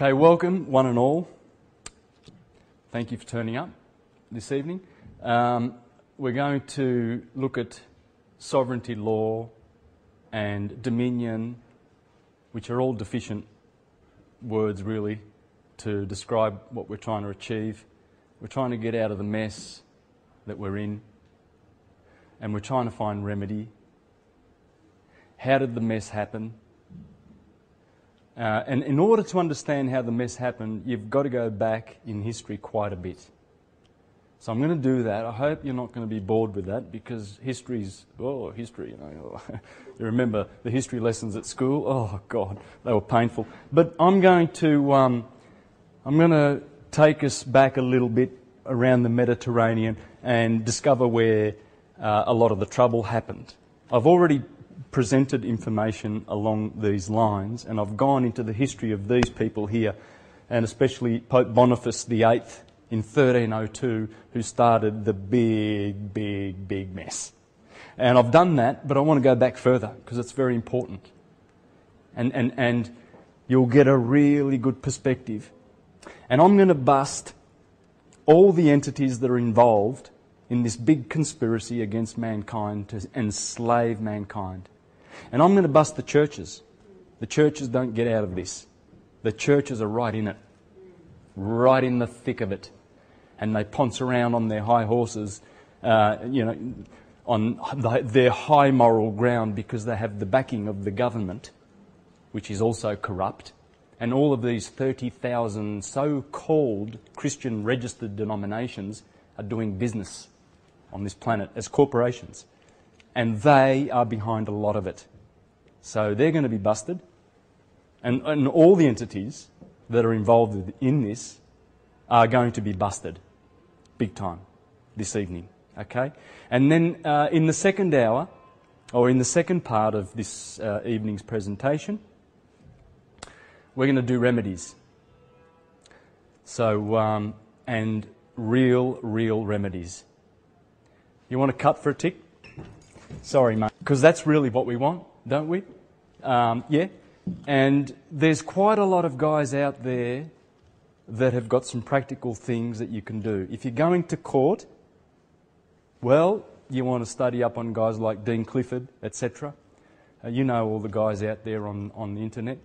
Okay, welcome one and all. Thank you for turning up this evening. We're going to look at sovereignty law and dominion, which are all deficient words really to describe what we're trying to achieve. We're trying to get out of the mess that we're in, and we're trying to find remedy. How did the mess happen? And in order to understand how the mess happened, you've got to go back in history quite a bit. So I'm going to do that. I hope you're not going to be bored with that, because history's, history, you know. You remember the history lessons at school? Oh, God, they were painful. But I'm going to take us back a little bit around the Mediterranean and discover where a lot of the trouble happened. I've already presented information along these lines, and I've gone into the history of these people here, and especially Pope Boniface VIII in 1302, who started the big mess. And I've done that, but I want to go back further because it's very important. And you'll get a really good perspective. And I'm going to bust all the entities that are involved in this big conspiracy against mankind to enslave mankind. And I'm going to bust the churches. The churches don't get out of this. The churches are right in it, right in the thick of it. And they ponce around on their high horses, on their high moral ground, because they have the backing of the government, which is also corrupt. And all of these 30,000 so-called Christian registered denominations are doing business on this planet as corporations. And they are behind a lot of it. So they're going to be busted. And all the entities that are involved in this are going to be busted. Big time. This evening. Okay? And then in the second hour, or in the second part of this evening's presentation, we're going to do remedies. So, and real remedies. You want to cut for a tick? Sorry, mate. Because that's really what we want, don't we? Yeah. And there's quite a lot of guys out there that have got some practical things that you can do. If you're going to court, well, you want to study up on guys like Dean Clifford, etc. You know all the guys out there on the internet.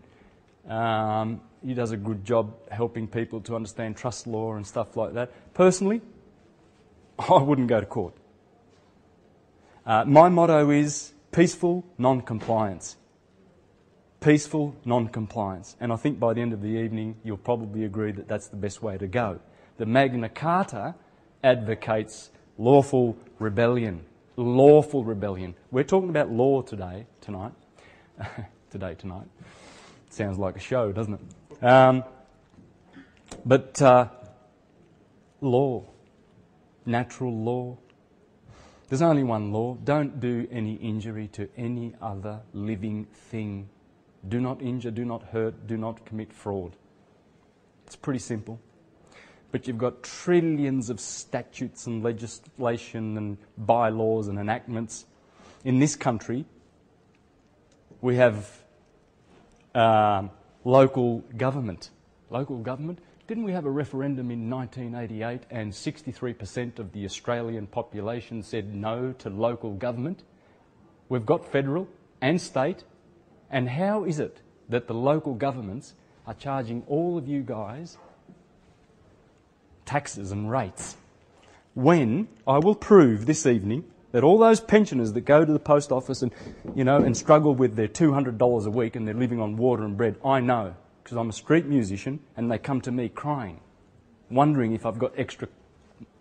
He does a good job helping people to understand trust law and stuff like that. Personally, I wouldn't go to court. My motto is peaceful non-compliance. Peaceful non-compliance. And I think by the end of the evening, you'll probably agree that that's the best way to go. The Magna Carta advocates lawful rebellion. Lawful rebellion. We're talking about law tonight. Tonight. Sounds like a show, doesn't it? But law. Natural law. There's only one law. Don't do any injury to any other living thing. Do not injure, do not hurt, do not commit fraud. It's pretty simple. But you've got trillions of statutes and legislation and bylaws and enactments. In this country, we have local government. Local government? Didn't we have a referendum in 1988 and 63% of the Australian population said no to local government? We've got federal and state. And how is it that the local governments are charging all of you guys taxes and rates, when I will prove this evening that all those pensioners that go to the post office and struggle with their $200 a week and they're living on water and bread, I know, because I'm a street musician, and they come to me crying, wondering if I've got extra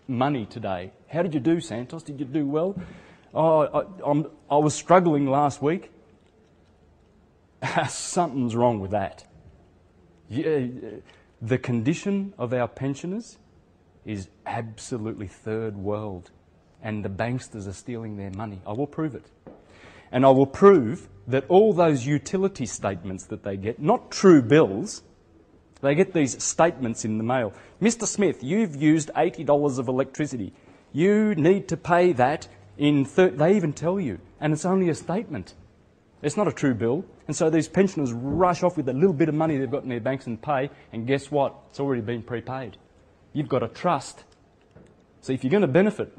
money today. How did you do, Santos? Did you do well? Oh, I was struggling last week. Something's wrong with that. Yeah, the condition of our pensioners is absolutely third world, and the banksters are stealing their money. I will prove it. And I will prove that all those utility statements that they get, not true bills, they get these statements in the mail. Mr. Smith, you've used $80 of electricity. You need to pay that in... They even tell you, and it's only a statement. It's not a true bill. And so these pensioners rush off with the little bit of money they've got in their banks and pay, and guess what? It's already been prepaid. You've got a trust. So if you're going to benefit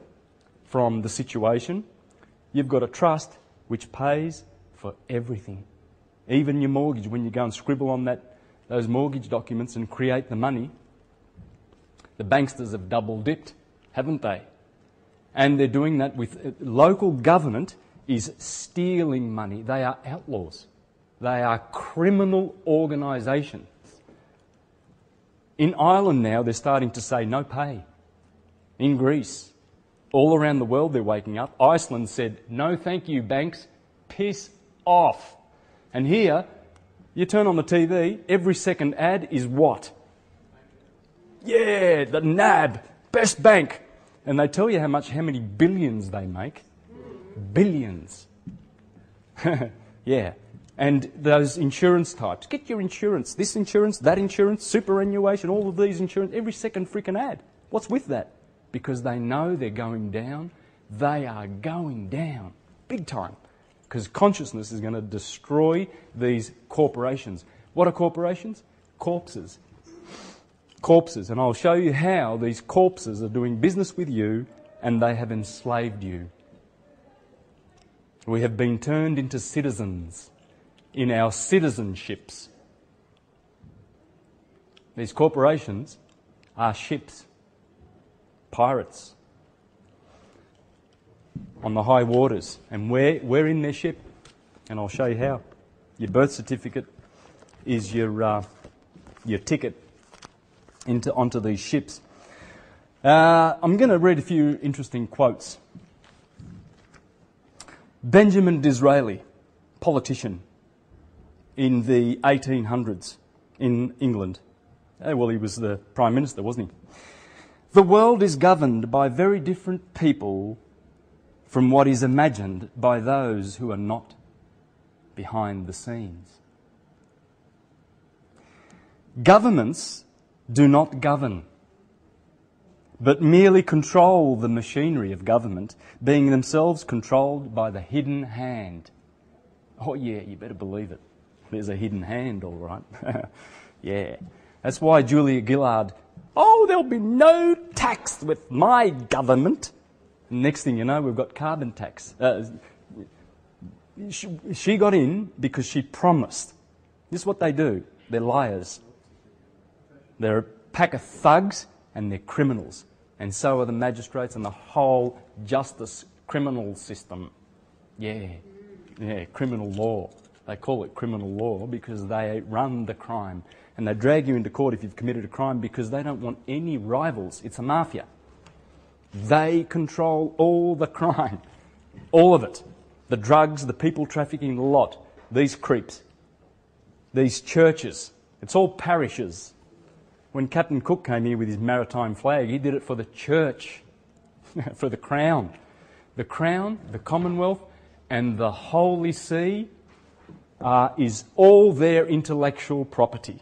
from the situation, you've got a trust which pays for everything. Even your mortgage, when you go and scribble on those mortgage documents and create the money, the banksters have double dipped, haven't they? And they're doing that with local government is stealing money. They are outlaws. They are criminal organisations. In Ireland now, they're starting to say no pay. In Greece, all around the world they're waking up. Iceland said, no thank you, banks, piss off. And here, you turn on the TV, every second ad is what? Yeah, the NAB, best bank. And they tell you how many billions they make. Billions. Yeah. And those insurance types. Get your insurance. This insurance, that insurance, superannuation, all of these insurance, every second freaking ad. What's with that? Because they know they're going down. They are going down. Big time. Because consciousness is going to destroy these corporations. What are corporations? Corpses. Corpses. And I'll show you how these corpses are doing business with you and they have enslaved you. We have been turned into citizens in our citizenships. These corporations are ships, pirates on the high waters. And we're in their ship. And I'll show you how. Your birth certificate is your ticket onto these ships. I'm going to read a few interesting quotes. Benjamin Disraeli, politician in the 1800s in England. Well, he was the Prime Minister, wasn't he? The world is governed by very different people from what is imagined by those who are not behind the scenes. Governments do not govern, but merely control the machinery of government, being themselves controlled by the hidden hand. Oh yeah, you better believe it. There's a hidden hand, all right. Yeah. That's why Julia Gillard, there'll be no tax with my government. Next thing you know, we've got carbon tax. She got in because she promised. This is what they do. They're liars. They're a pack of thugs and they're criminals. And so are the magistrates and the whole justice criminal system. Yeah, criminal law. They call it criminal law because they run the crime. And they drag you into court if you've committed a crime because they don't want any rivals. It's a mafia. They control all the crime. All of it. The drugs, the people trafficking, the lot. These creeps. These churches. It's all parishes. When Captain Cook came here with his maritime flag, he did it for the church, for the crown. The crown, the Commonwealth, and the Holy See is all their intellectual property.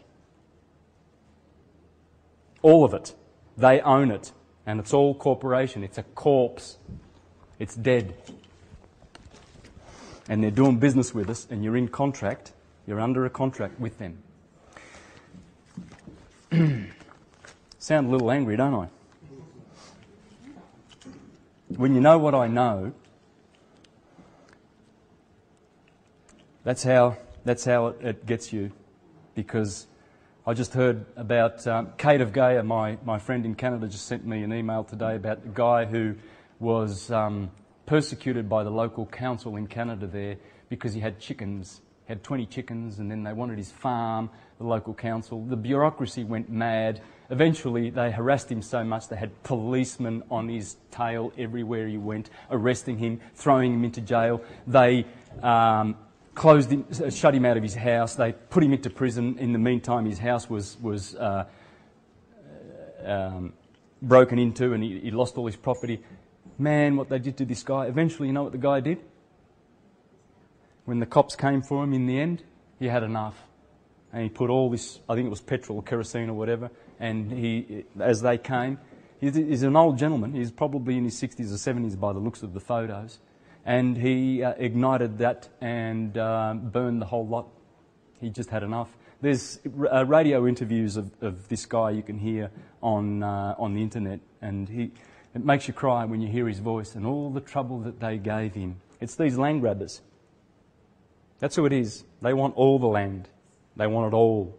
All of it. They own it. And it's all corporation. It's a corpse. It's dead. And they're doing business with us, and you're in contract. You're under a contract with them. Sound a little angry, don't I? When you know what I know, that's how it gets you. Because I just heard about Kate of Gaia, my friend in Canada, just sent me an email today about a guy who was persecuted by the local council in Canada there because he had chickens. He had 20 chickens and then they wanted his farm, the local council. The bureaucracy went mad. Eventually they harassed him so much they had policemen on his tail everywhere he went, arresting him, throwing him into jail. They closed him, shut him out of his house. They put him into prison. In the meantime, his house was broken into and he lost all his property. Man, what they did to this guy. Eventually, you know what the guy did? When the cops came for him in the end, he had enough. And he put all this, I think it was petrol or kerosene or whatever, and he, as they came, he's an old gentleman. He's probably in his 60s or 70s by the looks of the photos. and he ignited that and burned the whole lot. He just had enough. There's radio interviews of this guy you can hear on the internet, and it makes you cry when you hear his voice and all the trouble that they gave him. It's these land grabbers. That's who it is. They want all the land. They want it all.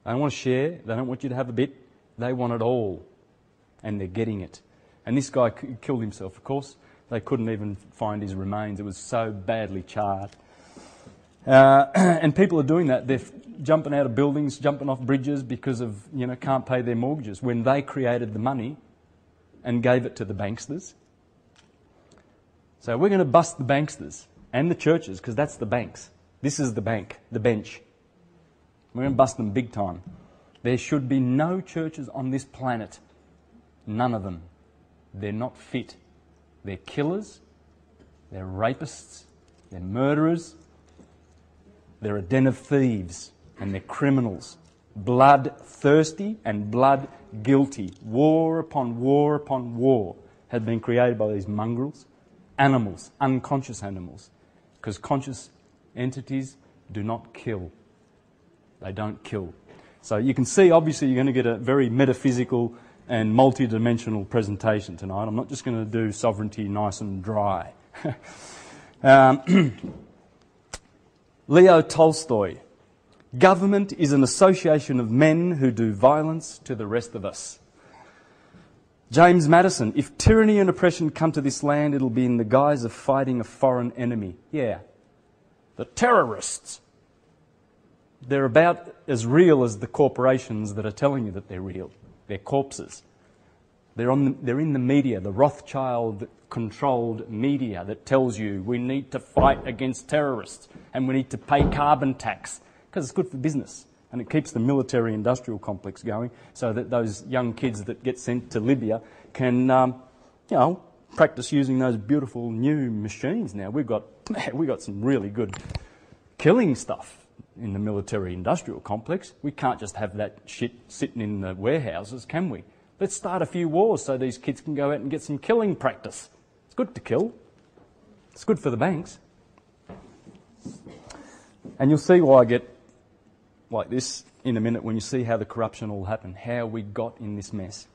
They don't want to share. They don't want you to have a bit. They want it all. And they're getting it. And this guy killed himself, of course. They couldn't even find his remains. It was so badly charred. And people are doing that. They're jumping out of buildings, jumping off bridges because of, can't pay their mortgages when they created the money and gave it to the banksters. So we're going to bust the banksters and the churches, because that's the banks. This is the bank, the bench. We're going to bust them big time. There should be no churches on this planet. None of them. They're not fit. They're killers. They're rapists. They're murderers. They're a den of thieves. And they're criminals. Bloodthirsty and blood guilty. War upon war upon war had been created by these mongrels. Animals, unconscious animals. Because conscious entities do not kill. They don't kill. So you can see, obviously, you're going to get a very metaphysical and multi-dimensional presentation tonight. I'm not just going to do sovereignty nice and dry. Leo Tolstoy. Government is an association of men who do violence to the rest of us. James Madison. If tyranny and oppression come to this land, it'll be in the guise of fighting a foreign enemy. Yeah. The terrorists. They're about as real as the corporations that are telling you that they're real. They're corpses. They're in the media, the Rothschild-controlled media that tells you we need to fight against terrorists and we need to pay carbon tax because it's good for business and it keeps the military-industrial complex going so that those young kids that get sent to Libya can, practice using those beautiful new machines now. We've got some really good killing stuff in the military-industrial complex. We can't just have that shit sitting in the warehouses, can we? Let's start a few wars so these kids can go out and get some killing practice. It's good to kill. It's good for the banks. And you'll see why I get like this in a minute when you see how the corruption all happened, how we got in this mess.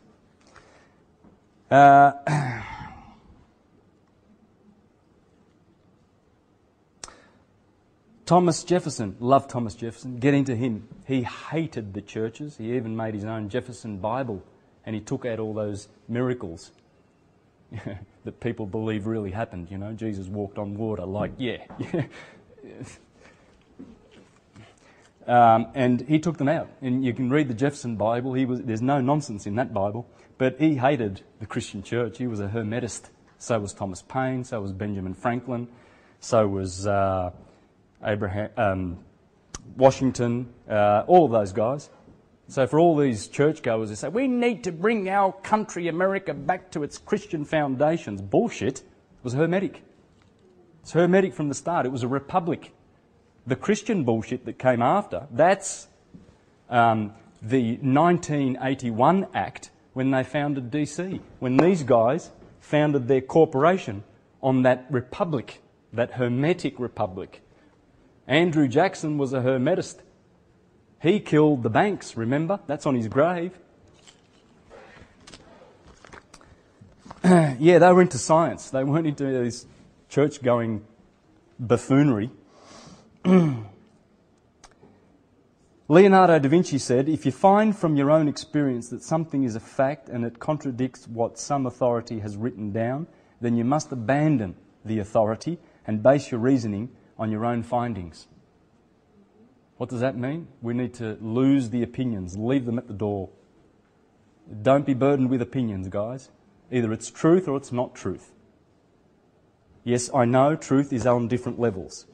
Thomas Jefferson, loved Thomas Jefferson, get into him. He hated the churches. He even made his own Jefferson Bible and he took out all those miracles that people believe really happened. Jesus walked on water, and he took them out. And you can read the Jefferson Bible. There's no nonsense in that Bible, but he hated the Christian church. He was a Hermetist. So was Thomas Paine, so was Benjamin Franklin, so was Washington, all of those guys. So for all these churchgoers who say, we need to bring our country, America, back to its Christian foundations. Bullshit. It was Hermetic. It's Hermetic from the start. It was a republic. The Christian bullshit that came after, that's the 1981 Act when they founded DC. When these guys founded their corporation on that republic, that Hermetic republic. Andrew Jackson was a Hermetist. He killed the banks, remember? That's on his grave. Yeah, they were into science. They weren't into this church-going buffoonery. Leonardo da Vinci said, if you find from your own experience that something is a fact and it contradicts what some authority has written down, then you must abandon the authority and base your reasoning on your own findings. What does that mean? We need to lose the opinions, leave them at the door. Don't be burdened with opinions, guys. Either it's truth or it's not truth. Yes, I know truth is on different levels,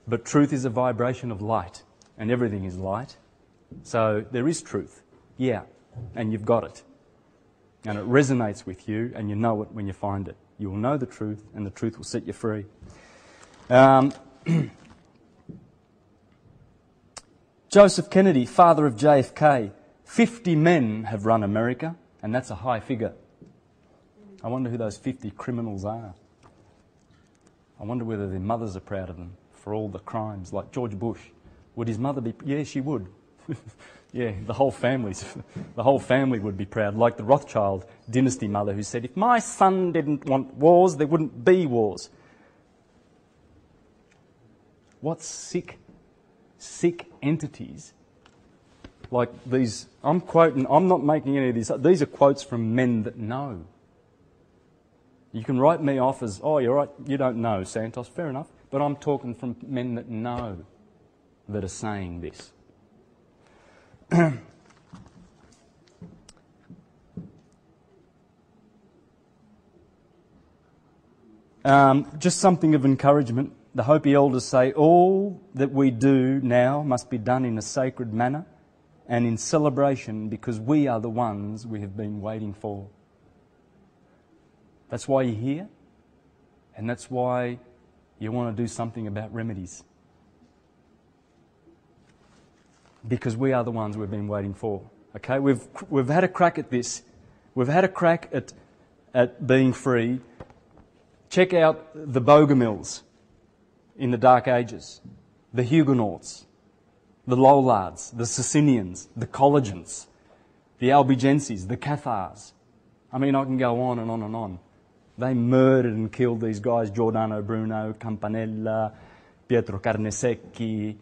but truth is a vibration of light, and everything is light. So there is truth, yeah, and you've got it. And it resonates with you, and you know it when you find it. You will know the truth, and the truth will set you free. Joseph Kennedy, father of JFK, 50 men have run America, and that's a high figure. I wonder who those 50 criminals are. I wonder whether their mothers are proud of them for all the crimes, like George Bush. Would his mother be? Yeah, she would. Yeah, the whole family would be proud, like the Rothschild dynasty mother who said, if my son didn't want wars, there wouldn't be wars. What sick entities like these. I'm quoting, I'm not making any of these are quotes from men that know. You can write me off as, oh, you're right, you don't know, Santos, fair enough, but I'm talking from men that know that are saying this. Just something of encouragement. The Hopi elders say all that we do now must be done in a sacred manner and in celebration because we are the ones we have been waiting for. That's why you're here, and that's why you want to do something about remedies. Because we are the ones we've been waiting for. Okay, we've had a crack at this. We've had a crack at being free. Check out the Bogomils in the Dark Ages, the Huguenots, the Lollards, the Socinians, the Collegians, the Albigenses, the Cathars. I mean, I can go on and on and on. They murdered and killed these guys, Giordano Bruno, Campanella, Pietro Carnesecchi,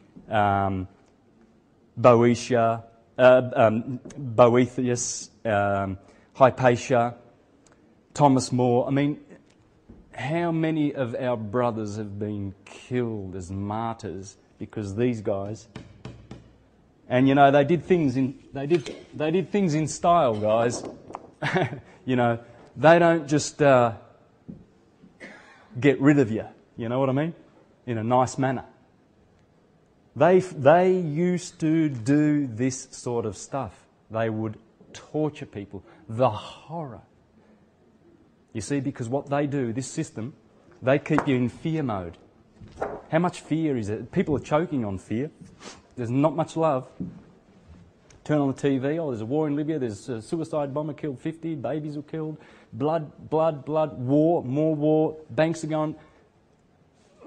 Boethius, Hypatia, Thomas More. I mean, how many of our brothers have been killed as martyrs because these guys? And you know, they did things in style, guys. You know, they don't just get rid of you. You know what I mean? In a nice manner. They used to do this sort of stuff. They would torture people. The horror. You see, because what they do, this system, they keep you in fear mode. How much fear is it? People are choking on fear. There's not much love. Turn on the TV, oh, there's a war in Libya, there's a suicide bomber killed 50, babies were killed, blood, war, more war, banks are going.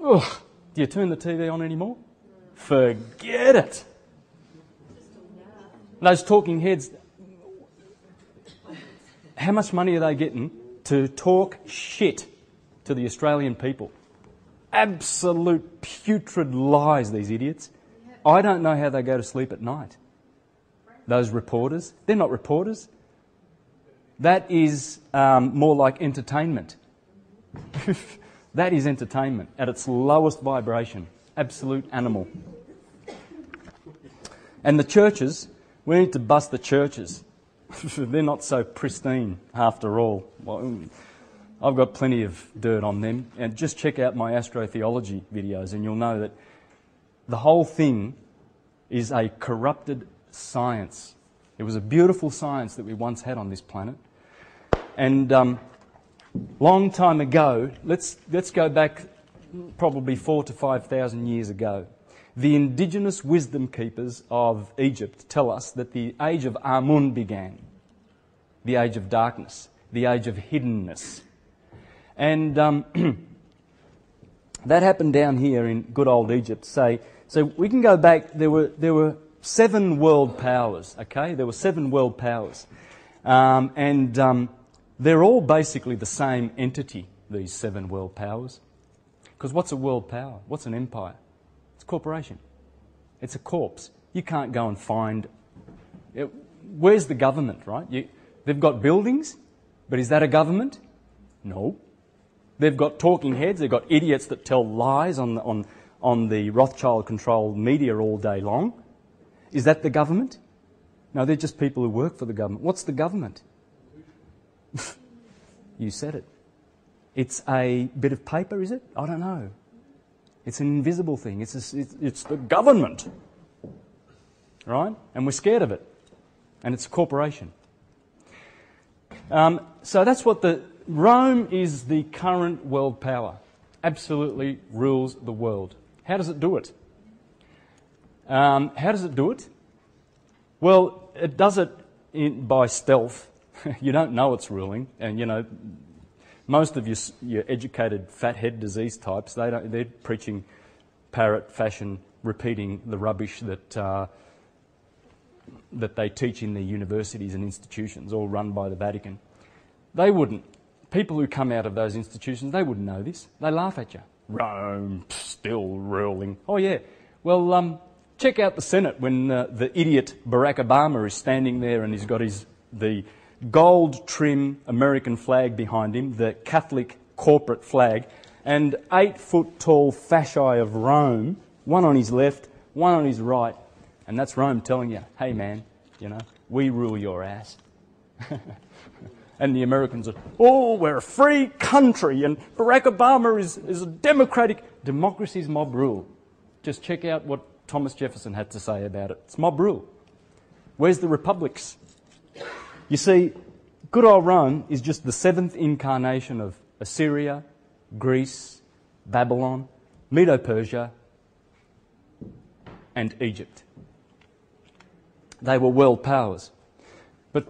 Ugh. Do you turn the TV on anymore? Forget it. Those talking heads, how much money are they getting to talk shit to the Australian people? Absolute putrid lies, these idiots. I don't know how they go to sleep at night. Those reporters, they're not reporters. That is more like entertainment. That is entertainment at its lowest vibration. Absolute animal. And the churches, we need to bust the churches. They're not so pristine after all. Well, I've got plenty of dirt on them. And just check out my astrotheology videos and you'll know that the whole thing is a corrupted science. It was a beautiful science that we once had on this planet. And long time ago, let's go back probably 4,000 to 5,000 years ago. The indigenous wisdom keepers of Egypt tell us that the age of Amun began, the age of darkness, the age of hiddenness. And that happened down here in good old Egypt. So we can go back, there were 7 world powers, okay? There were 7 world powers. They're all basically the same entity, these 7 world powers. Because what's a world power? What's an empire? It's a corporation. It's a corpse. You can't go and find... Where's the government, right? They've got buildings, but is that a government? No. They've got talking heads. They've got idiots that tell lies on the Rothschild-controlled media all day long. Is that the government? No, they're just people who work for the government. What's the government? You said it. It's a bit of paper, is it? I don't know. It's an invisible thing. It's the government, right? And we're scared of it. And it's a corporation. So that's what Rome is the current world power. Absolutely rules the world. How does it do it? How does it do it? Well, it does it by stealth. You don't know it's ruling. And, you know, Most of your educated fathead disease types, they're preaching parrot fashion, repeating the rubbish that they teach in their universities and institutions, all run by the Vatican. They wouldn't. People who come out of those institutions, they wouldn't know this. They laugh at you. Rome, still ruling. Oh yeah. Well, check out the Senate when the idiot Barack Obama is standing there and he's got the gold trim American flag behind him, the Catholic corporate flag, and 8-foot tall fasci of Rome, one on his left, one on his right, and that's Rome telling you, hey man, we rule your ass. And the Americans are, oh, we're a free country and Barack Obama is a democratic. Democracy's mob rule. Just check out what Thomas Jefferson had to say about it. It's mob rule. Where's the republics? You see, good old Rome is just the 7th incarnation of Assyria, Greece, Babylon, Medo-Persia, and Egypt. They were world powers. But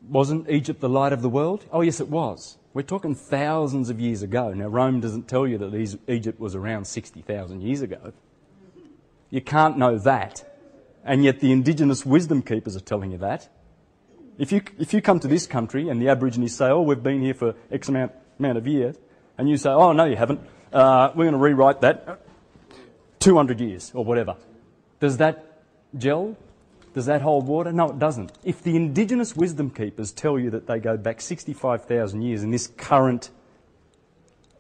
wasn't Egypt the light of the world? Oh yes, it was. We're talking thousands of years ago. Now, Rome doesn't tell you that Egypt was around 60,000 years ago. You can't know that. And yet the indigenous wisdom keepers are telling you that. If you come to this country and the Aborigines say, oh, we've been here for X amount of years, and you say, oh, no, you haven't, we're going to rewrite that 200 years or whatever. Does that gel? Does that hold water? No, it doesn't. If the indigenous wisdom keepers tell you that they go back 65,000 years in this current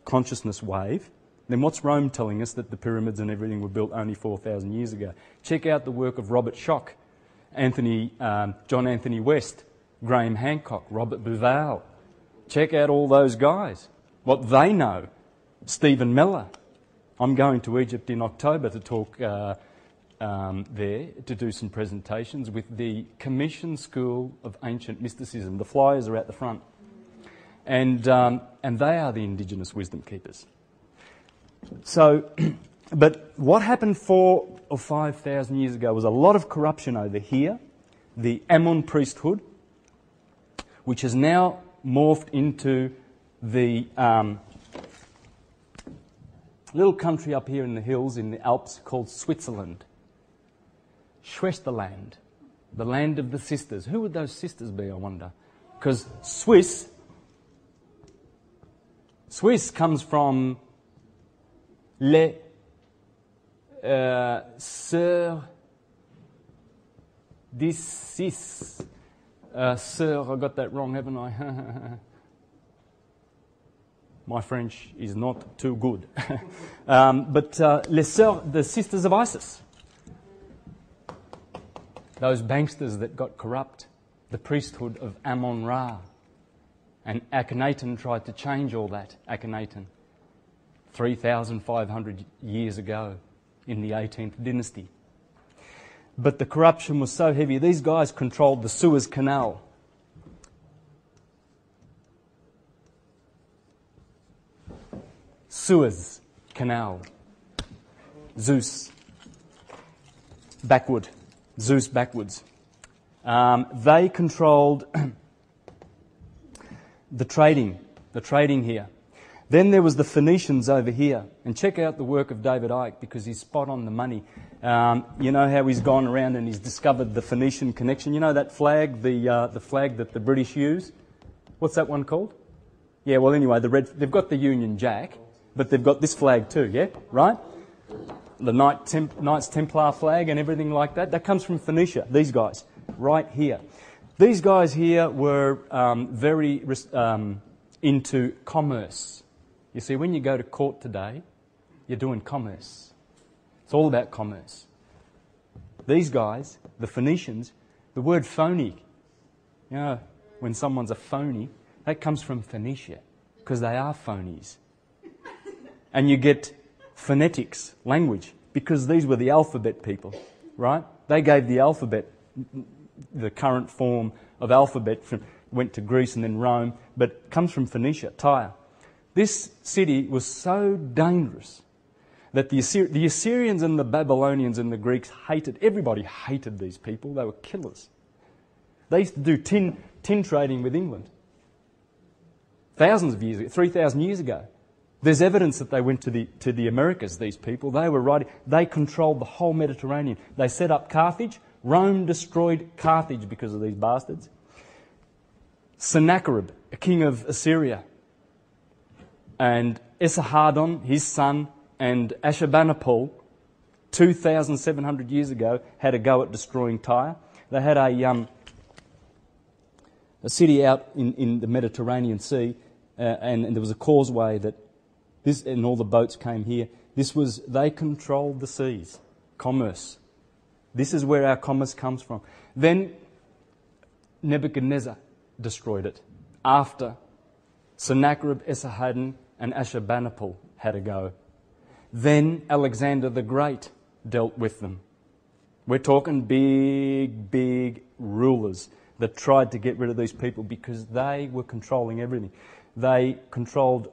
consciousness wave, then what's Rome telling us that the pyramids and everything were built only 4,000 years ago? Check out the work of Robert Schoch, John Anthony West, Graham Hancock, Robert Bauval. Check out all those guys, what they know. Stephen Miller. I'm going to Egypt in October to talk there, to do some presentations with the Commission School of Ancient Mysticism. The flyers are at the front. And they are the indigenous wisdom keepers. So, but what happened 4,000 or 5,000 years ago was a lot of corruption over here. The Amun priesthood, which has now morphed into the little country up here in the hills in the Alps called Switzerland. Schwesterland, the land of the sisters. Who would those sisters be, I wonder? Because Swiss comes from les sœurs d'ici. Sœur, I got that wrong, haven't I? My French is not too good. But les sœurs, the sisters of Isis. Those banksters that got corrupt, the priesthood of Amun-Ra. And Akhenaten tried to change all that, Akhenaten, 3,500 years ago in the 18th dynasty. But the corruption was so heavy, these guys controlled the Suez Canal. Suez Canal. Zeus. Backward. Zeus backwards. They controlled the trading here. Then there was the Phoenicians over here. And check out the work of David Icke because he's spot on the money. You know how he's gone around and he's discovered the Phoenician connection. You know that flag, the flag that the British use? What's that one called? Yeah, well anyway, they've got the Union Jack, but they've got this flag too, yeah? Right? The Knights Templar flag and everything like that. That comes from Phoenicia, these guys, right here. These guys here were very into commerce. You see, when you go to court today, you're doing commerce. It's all about commerce. These guys, the Phoenicians, the word phony, you know, when someone's a phony, that comes from Phoenicia, because they are phonies. And you get phonetics, language, because these were the alphabet people, right? They gave the alphabet, the current form of alphabet, went to Greece and then Rome, but comes from Phoenicia, Tyre. This city was so dangerous that the Assyrians and the Babylonians and the Greeks everybody hated these people. They were killers. They used to do tin trading with England. thousands of years ago, 3,000 years ago. There's evidence that they went to the Americas, these people. They were writing. They controlled the whole Mediterranean. They set up Carthage. Rome destroyed Carthage because of these bastards. Sennacherib, a king of Assyria, and Esarhaddon, his son, and Ashurbanipal, 2,700 years ago, had a go at destroying Tyre. They had a city out in the Mediterranean Sea, and there was a causeway that and all the boats came here. They controlled the seas, commerce. This is where our commerce comes from. Then Nebuchadnezzar destroyed it after Sennacherib, Esarhaddon, and Ashurbanipal had a go. Then Alexander the Great dealt with them. We're talking big rulers that tried to get rid of these people because they were controlling everything. They controlled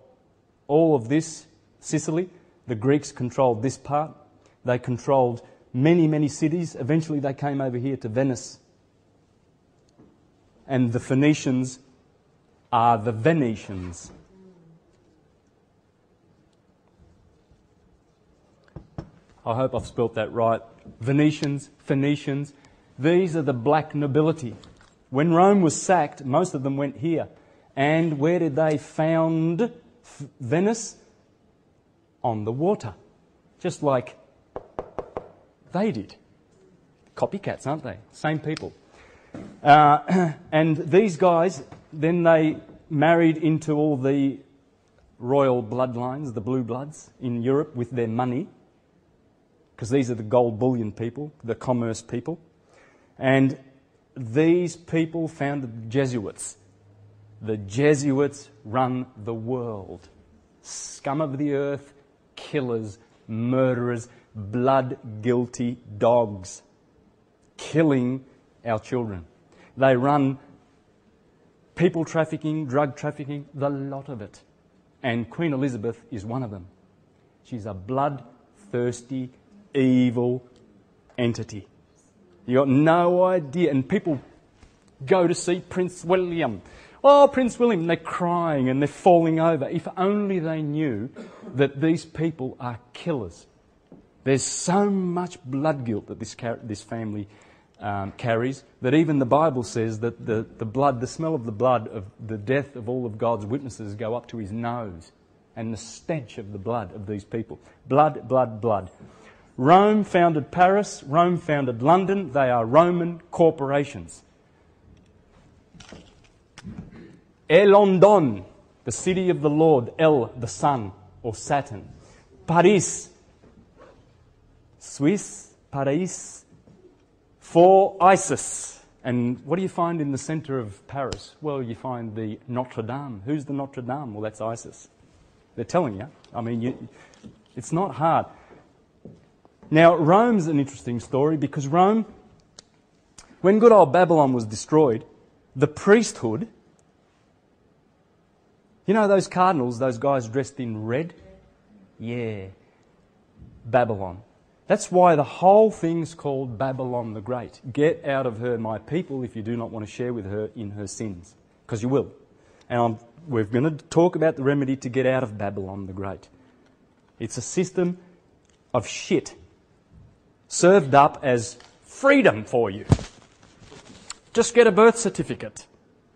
all of this, Sicily. The Greeks controlled this part. They controlled many cities. Eventually they came over here to Venice. And the Phoenicians are the Venetians. I hope I've spelt that right. Venetians, Phoenicians. These are the black nobility. When Rome was sacked, most of them went here. And where did they found Venice? On the water. Just like they did. Copycats, aren't they? Same people. And these guys, then they married into all the royal bloodlines, the blue bloods in Europe with their money. Because these are the gold bullion people, the commerce people. And these people founded the Jesuits. The Jesuits run the world. Scum of the earth, killers, murderers, blood-guilty dogs, killing our children. They run people trafficking, drug trafficking, the lot of it. And Queen Elizabeth is one of them. She's a bloodthirsty, evil entity. You got no idea. And people go to see Prince William. Oh, Prince William, they're crying and they're falling over. If only they knew that these people are killers. There's so much blood guilt that this family carries that even the Bible says that the smell of the blood of the death of all of God's witnesses go up to his nose, and the stench of the blood of these people. Blood, blood, blood. Rome founded Paris. Rome founded London. They are Roman corporations. London, the city of the Lord. El, the sun, or Saturn. Paris, Swiss, Paris, for Isis. And what do you find in the centre of Paris? Well, you find the Notre Dame. Who's the Notre Dame? Well, that's Isis. They're telling you. I mean, it's not hard. Now, Rome's an interesting story because Rome, when good old Babylon was destroyed, the priesthood, you know those cardinals, those guys dressed in red? Yeah, Babylon. That's why the whole thing's called Babylon the Great. Get out of her, my people, if you do not want to share with her in her sins. Because you will. And we're going to talk about the remedy to get out of Babylon the Great. It's a system of shit served up as freedom for you. Just get a birth certificate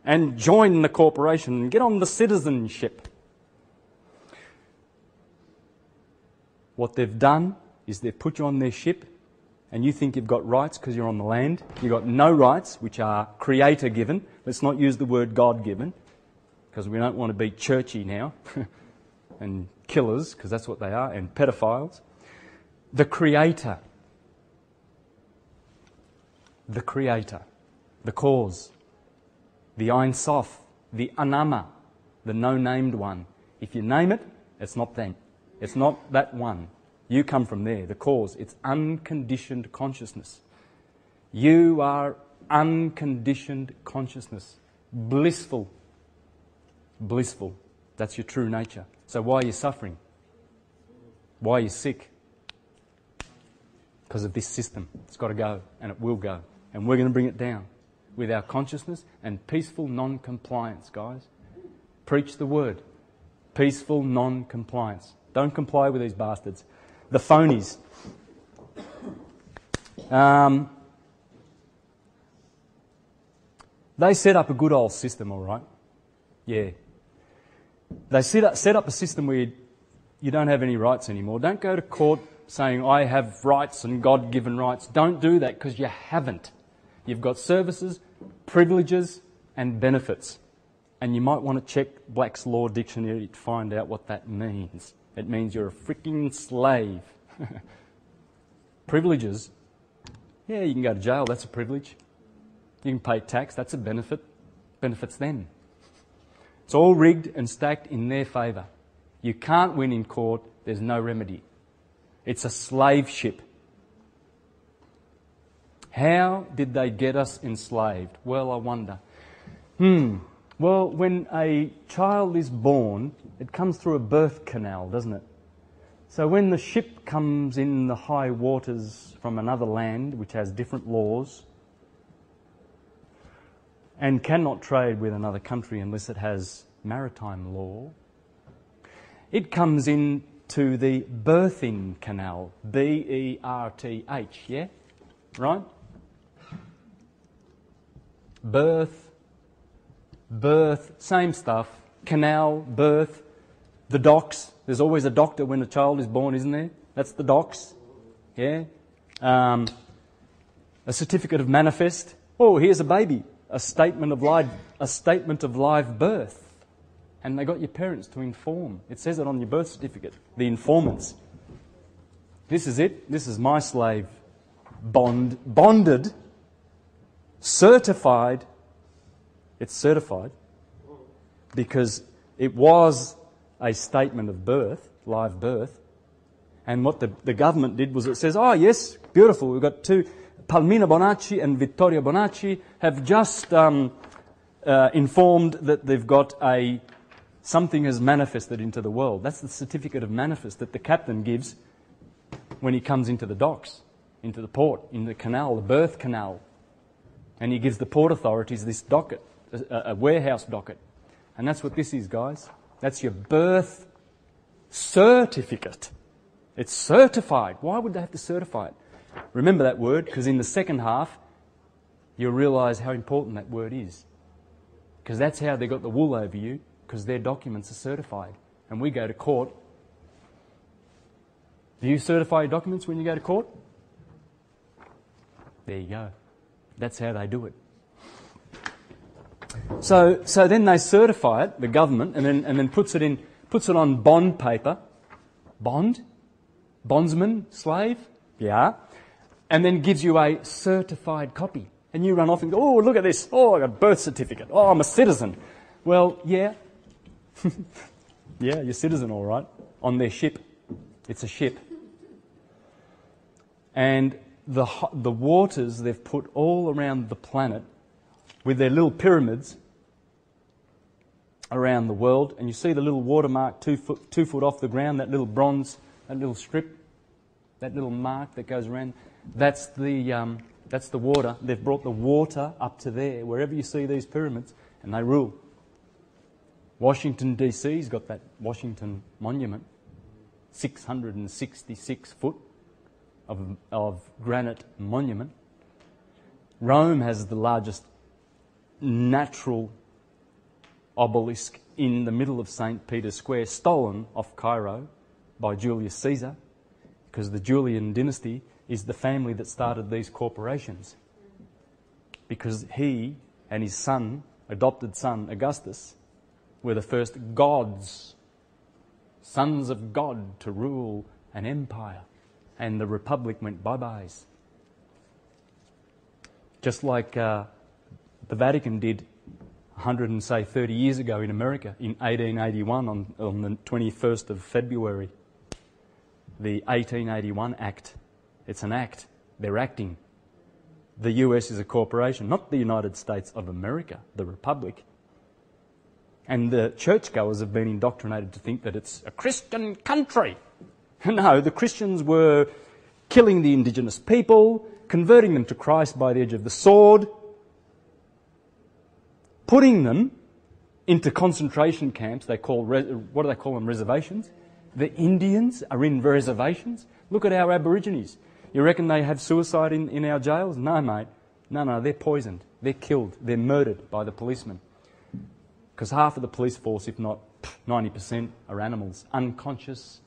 and join the corporation and get on the citizenship. What they've done is they've put you on their ship and you think you've got rights because you're on the land. You've got no rights, which are creator-given. Let's not use the word God-given because we don't want to be churchy now and killers, because that's what they are, and pedophiles. The creator, the cause, the Ein Sof, the Anama, the no-named one. If you name it, it's not them. It's not that one. You come from there, the cause. It's unconditioned consciousness. You are unconditioned consciousness. Blissful. Blissful. That's your true nature. So why are you suffering? Why are you sick? Because of this system. It's got to go, and it will go. And we're going to bring it down with our consciousness and peaceful non-compliance, guys. Preach the word. Peaceful non-compliance. Don't comply with these bastards. The phonies. They set up a good old system, all right? Yeah. They set up a system where you don't have any rights anymore. Don't go to court saying, I have rights and God-given rights. Don't do that because you haven't. You've got services, privileges and benefits. And you might want to check Black's Law Dictionary to find out what that means. It means you're a freaking slave. Privileges. Yeah, you can go to jail, that's a privilege. You can pay tax, that's a benefit. Benefits them. It's all rigged and stacked in their favour. You can't win in court, there's no remedy. It's a slave ship. How did they get us enslaved? Well, I wonder. Well, when a child is born, it comes through a birth canal, doesn't it? So when the ship comes in the high waters from another land, which has different laws, and cannot trade with another country unless it has maritime law, it comes into the birthing canal, B-E-R-T-H, yeah? Right? Birth, same stuff, canal, birth, the docks. There's always a doctor when a child is born, isn't there? That's the docks, yeah? A certificate of manifest. Oh, here's a baby. A statement of live birth. And they got your parents to inform. It says it on your birth certificate. The informants. This is it. This is my slave. Bonded. Certified. It's certified. Because it was a statement of birth, live birth. And what the government did was it says, oh yes, beautiful, we've got two, Palmina Bonači and Vittoria Bonači have just informed that they've got something has manifested into the world. That's the certificate of manifest that the captain gives when he comes into the docks, into the port, in the canal, the birth canal. And he gives the port authorities this docket, a warehouse docket. And that's what this is, guys. That's your birth certificate. It's certified. Why would they have to certify it? Remember that word, because in the second half, you'll realise how important that word is. Because that's how they got the wool over you, because their documents are certified. And we go to court. Do you certify your documents when you go to court? There you go. That's how they do it. So then they certify it, the government, and then puts it on bond paper. Bond? Bondsman? Slave? Yeah. And then gives you a certified copy. And you run off and go, oh, look at this. Oh, I got a birth certificate. Oh, I'm a citizen. Well, yeah. Yeah, you're a citizen, all right. On their ship. It's a ship. And the waters they've put all around the planet with their little pyramids around the world. And you see the little watermark 2 foot off the ground, that little bronze, that little strip, that little mark that goes around. That's the water. They've brought the water up to there, wherever you see these pyramids, and they rule. Washington, D.C.'s got that Washington Monument, 666 foot of granite monument. Rome has the largest natural obelisk in the middle of St. Peter's Square, stolen off Cairo by Julius Caesar, because the Julian dynasty is the family that started these corporations. Because he and his son, adopted son, Augustus, were the first gods, sons of God, to rule an empire. And the republic went bye-byes. Just like the Vatican did 130 years ago in America, in 1881, on the 21st of February. The 1881 Act. It's an act. They're acting. The US is a corporation, not the United States of America, the Republic. And the churchgoers have been indoctrinated to think that it's a Christian country. No, the Christians were killing the indigenous people, converting them to Christ by the edge of the sword, putting them into concentration camps. They call, what do they call them, reservations? The Indians are in reservations. Look at our Aborigines. You reckon they have suicide in our jails? No, mate. No, they're poisoned. They're killed. They're murdered by the policemen. Because half of the police force, if not 90%, are animals. Unconscious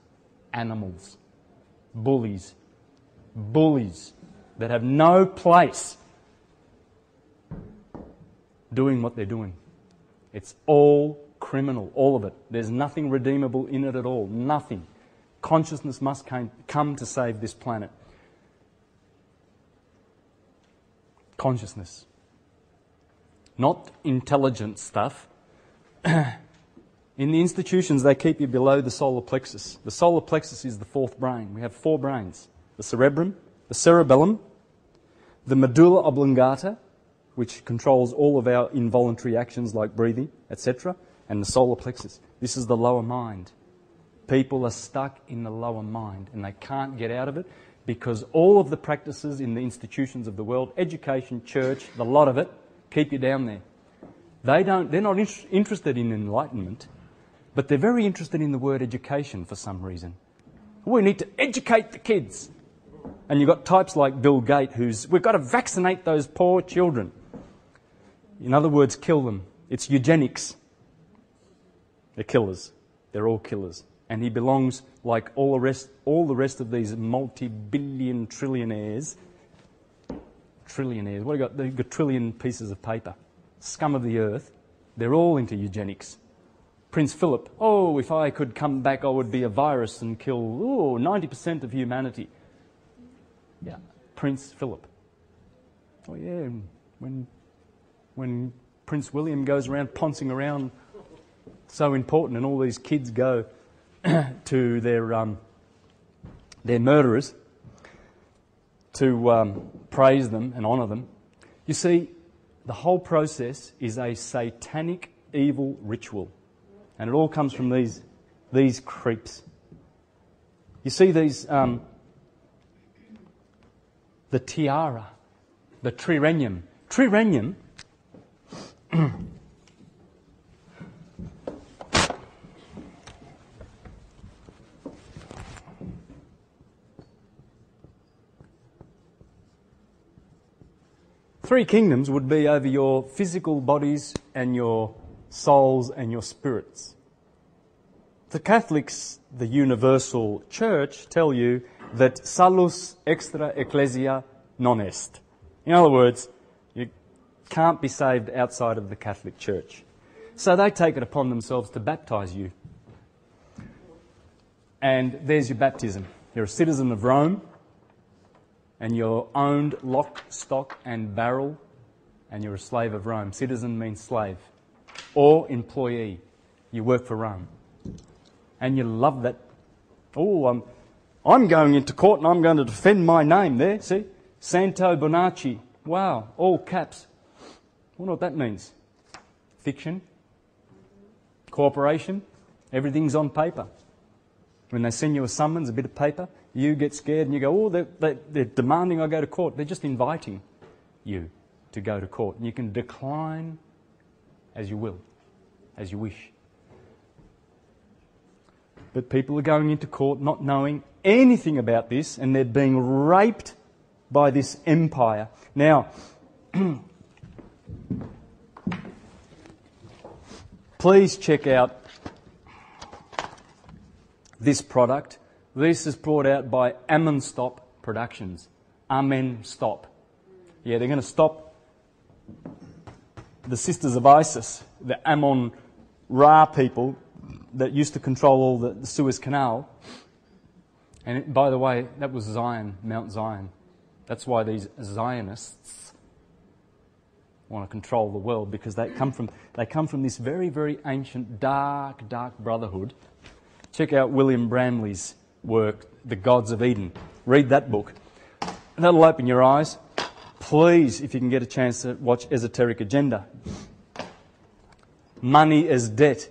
animals. Bullies. Bullies that have no place doing what they're doing. It's all criminal, all of it. There's nothing redeemable in it at all. Nothing. Consciousness must come to save this planet. Consciousness. Not intelligent stuff. In the institutions, they keep you below the solar plexus. The solar plexus is the fourth brain. We have 4 brains. The cerebrum, the cerebellum, the medulla oblongata, which controls all of our involuntary actions like breathing, etc., and the solar plexus. This is the lower mind. People are stuck in the lower mind and they can't get out of it because all of the practices in the institutions of the world, education, church, the lot of it, keep you down there. They're not interested in enlightenment, but they're very interested in the word education for some reason. We need to educate the kids. And you've got types like Bill Gates we've got to vaccinate those poor children. In other words, kill them. It's eugenics. They're killers. They're all killers. And he belongs, like all the rest of these multi-billion trillionaires. Trillionaires. What have you got? They've got trillion pieces of paper. Scum of the earth. They're all into eugenics. Prince Philip. Oh, if I could come back, I would be a virus and kill 90% of humanity. Yeah, Prince Philip. Oh yeah, when Prince William goes around poncing around, so important, and all these kids go to their murderers to praise them and honour them. You see, the whole process is a satanic evil ritual, and it all comes from these creeps. You see these. The tiara, the trirenium. Trirenium three kingdoms would be over your physical bodies and your souls and your spirits. The Catholics, the universal church, tell you that salus extra ecclesia non est. In other words, you can't be saved outside of the Catholic Church. So they take it upon themselves to baptise you. And there's your baptism. You're a citizen of Rome, and you're owned lock, stock and barrel, and you're a slave of Rome. Citizen means slave. Or employee. You work for Rome. And you love that. Oh, I'm going into court and I'm going to defend my name there, see? Santos Bonači. Wow, all caps. I wonder what that means. Fiction. Corporation. Everything's on paper. When they send you a summons, a bit of paper, you get scared and you go, oh, they're demanding I go to court. They're just inviting you to go to court. And you can decline as you will, as you wish. But people are going into court not knowing anything about this, and they're being raped by this empire. Now, please check out this product. This is brought out by Amen Stop Productions. Amen Stop. Yeah, they're going to stop the Sisters of Isis, the Ammon-Ra people that used to control all the Suez Canal. And by the way, that was Zion, Mount Zion. That's why these Zionists want to control the world, because they come from this very, very ancient, dark brotherhood. Check out William Bramley's work, The Gods of Eden. Read that book. That'll open your eyes. Please, if you can get a chance to watch Esoteric Agenda. Money as Debt.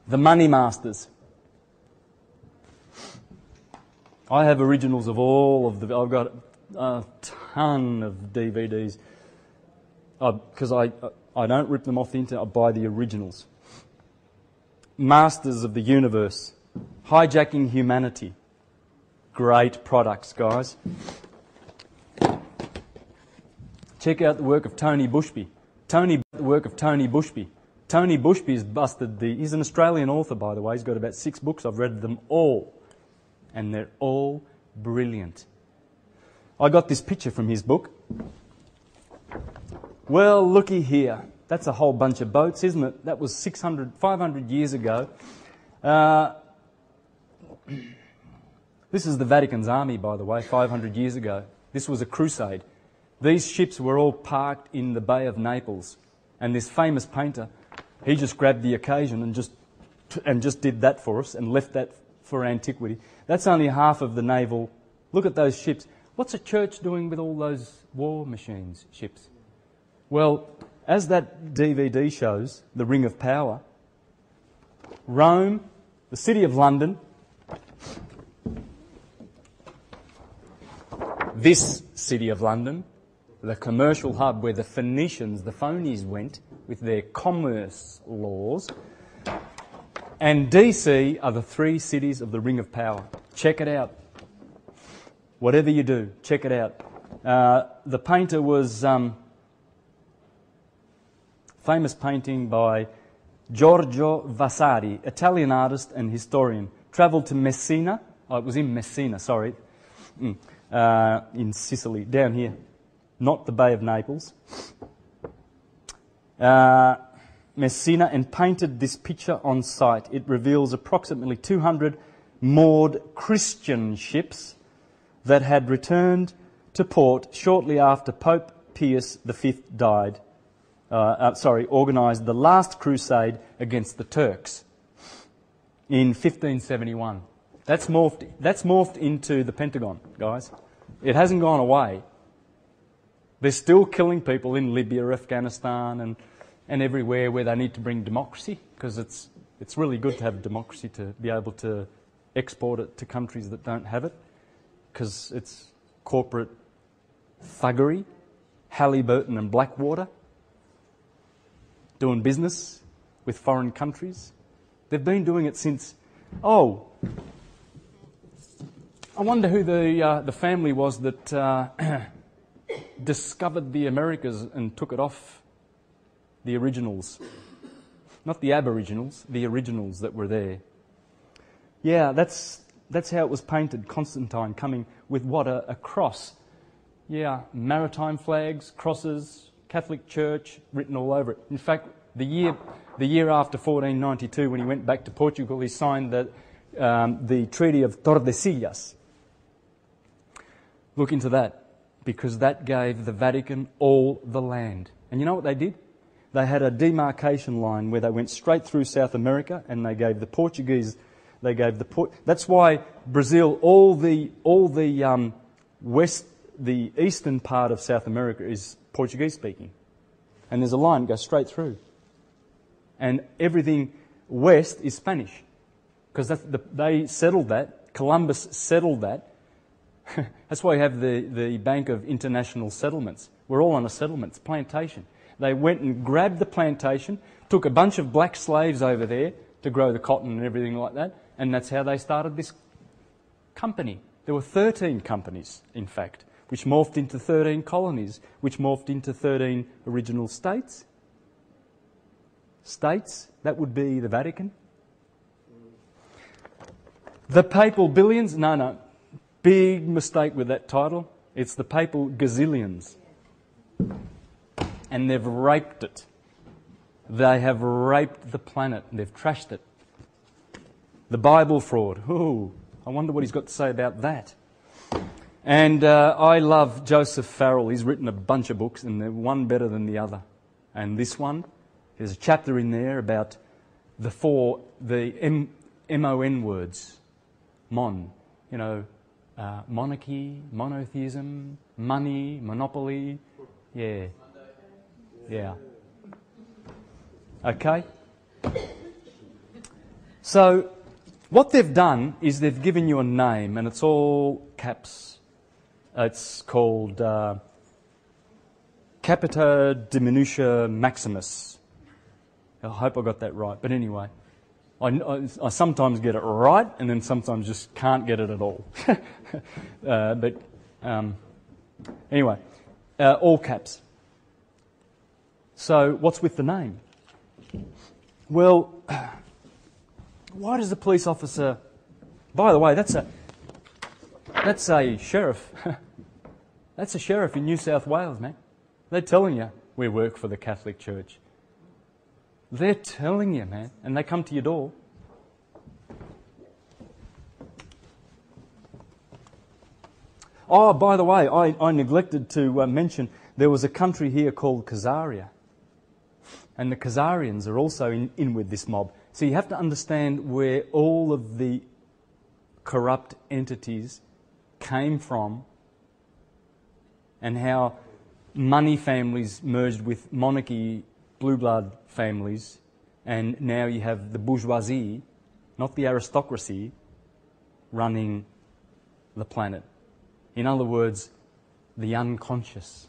The Money Masters. I have originals of all of the... I've got a ton of DVDs because I don't rip them off the internet, I buy the originals. Masters of the Universe, Hijacking Humanity. Great products, guys. Check out the work of Tony Bushby. Tony Bushby is busted he's an Australian author, by the way. He's got about 6 books. I've read them all. And they're all brilliant. I got this picture from his book. Well, looky here. That's a whole bunch of boats, isn't it? That was 500 years ago. This is the Vatican's army, by the way, 500 years ago. This was a crusade. These ships were all parked in the Bay of Naples. And this famous painter, he just grabbed the occasion and just did that for us and left that for antiquity. That's only half of the naval. Look at those ships. What's a church doing with all those war machines, ships? Well, as that DVD shows, The Ring of Power, Rome, the city of London, this city of London, the commercial hub where the Phoenicians, the phonies went with their commerce laws, and DC are the 3 cities of the Ring of Power. Check it out. Whatever you do, check it out. The painter was famous painting by Giorgio Vasari, Italian artist and historian. Travelled to Messina. Oh, it was in Messina, sorry. In Sicily, down here. Not the Bay of Naples. Messina, and painted this picture on site. It reveals approximately 200 moored Christian ships that had returned to port shortly after Pope Pius V died. Organised the last crusade against the Turks in 1571. That's morphed into the Pentagon, guys. It hasn't gone away. They're still killing people in Libya, Afghanistan, and everywhere where they need to bring democracy, because it's really good to have democracy, to be able to export it to countries that don't have it, because it's corporate thuggery, Halliburton and Blackwater, doing business with foreign countries. They've been doing it since... Oh, I wonder who the family was that discovered the Americas and took it off the originals. Not the Aboriginals, the originals that were there. Yeah, that's how it was painted, Constantine coming with what, a cross. Yeah, maritime flags, crosses, Catholic Church written all over it. In fact, the year after 1492, when he went back to Portugal, he signed the Treaty of Tordesillas. Look into that, because that gave the Vatican all the land. And you know what they did? They had a demarcation line where they went straight through South America, and they gave the Portuguese. That's why Brazil, all the eastern part of South America is Portuguese speaking, and there's a line that goes straight through. And everything west is Spanish, because they settled that. Columbus settled that. That's why you have the Bank of International Settlements. We're all on a settlement, it's plantation. They went and grabbed the plantation, took a bunch of black slaves over there to grow the cotton and everything like that, and that's how they started this company. There were 13 companies, in fact, which morphed into 13 colonies, which morphed into 13 original states. States, that would be the Vatican. The Papal Billions, no. Big mistake with that title. It's the Papal Gazillions. And they've raped it. They have raped the planet. They've trashed it. The Bible fraud. Ooh, I wonder what he's got to say about that. And I love Joseph Farrell. He's written a bunch of books, and they're one better than the other. And this one, there's a chapter in there about the M-O-N words. Monarchy, monotheism, money, monopoly. Yeah. Okay? So, what they've done is they've given you a name, and it's all caps. It's called Capita Diminutia Maximus. I hope I got that right. But anyway, I sometimes get it right and then sometimes just can't get it at all. Anyway, all caps. So what's with the name? Well, why does the police officer... By the way, that's a sheriff. That's a sheriff in New South Wales, man. They're telling you, we work for the Catholic Church. They're telling you, man, and they come to your door. Oh, by the way, I neglected to mention there was a country here called Khazaria. And the Khazarians are also in with this mob. So you have to understand where all of the corrupt entities came from and how money families merged with monarchy, blue blood families, and now you have the bourgeoisie, not the aristocracy, running the planet. In other words, the unconscious.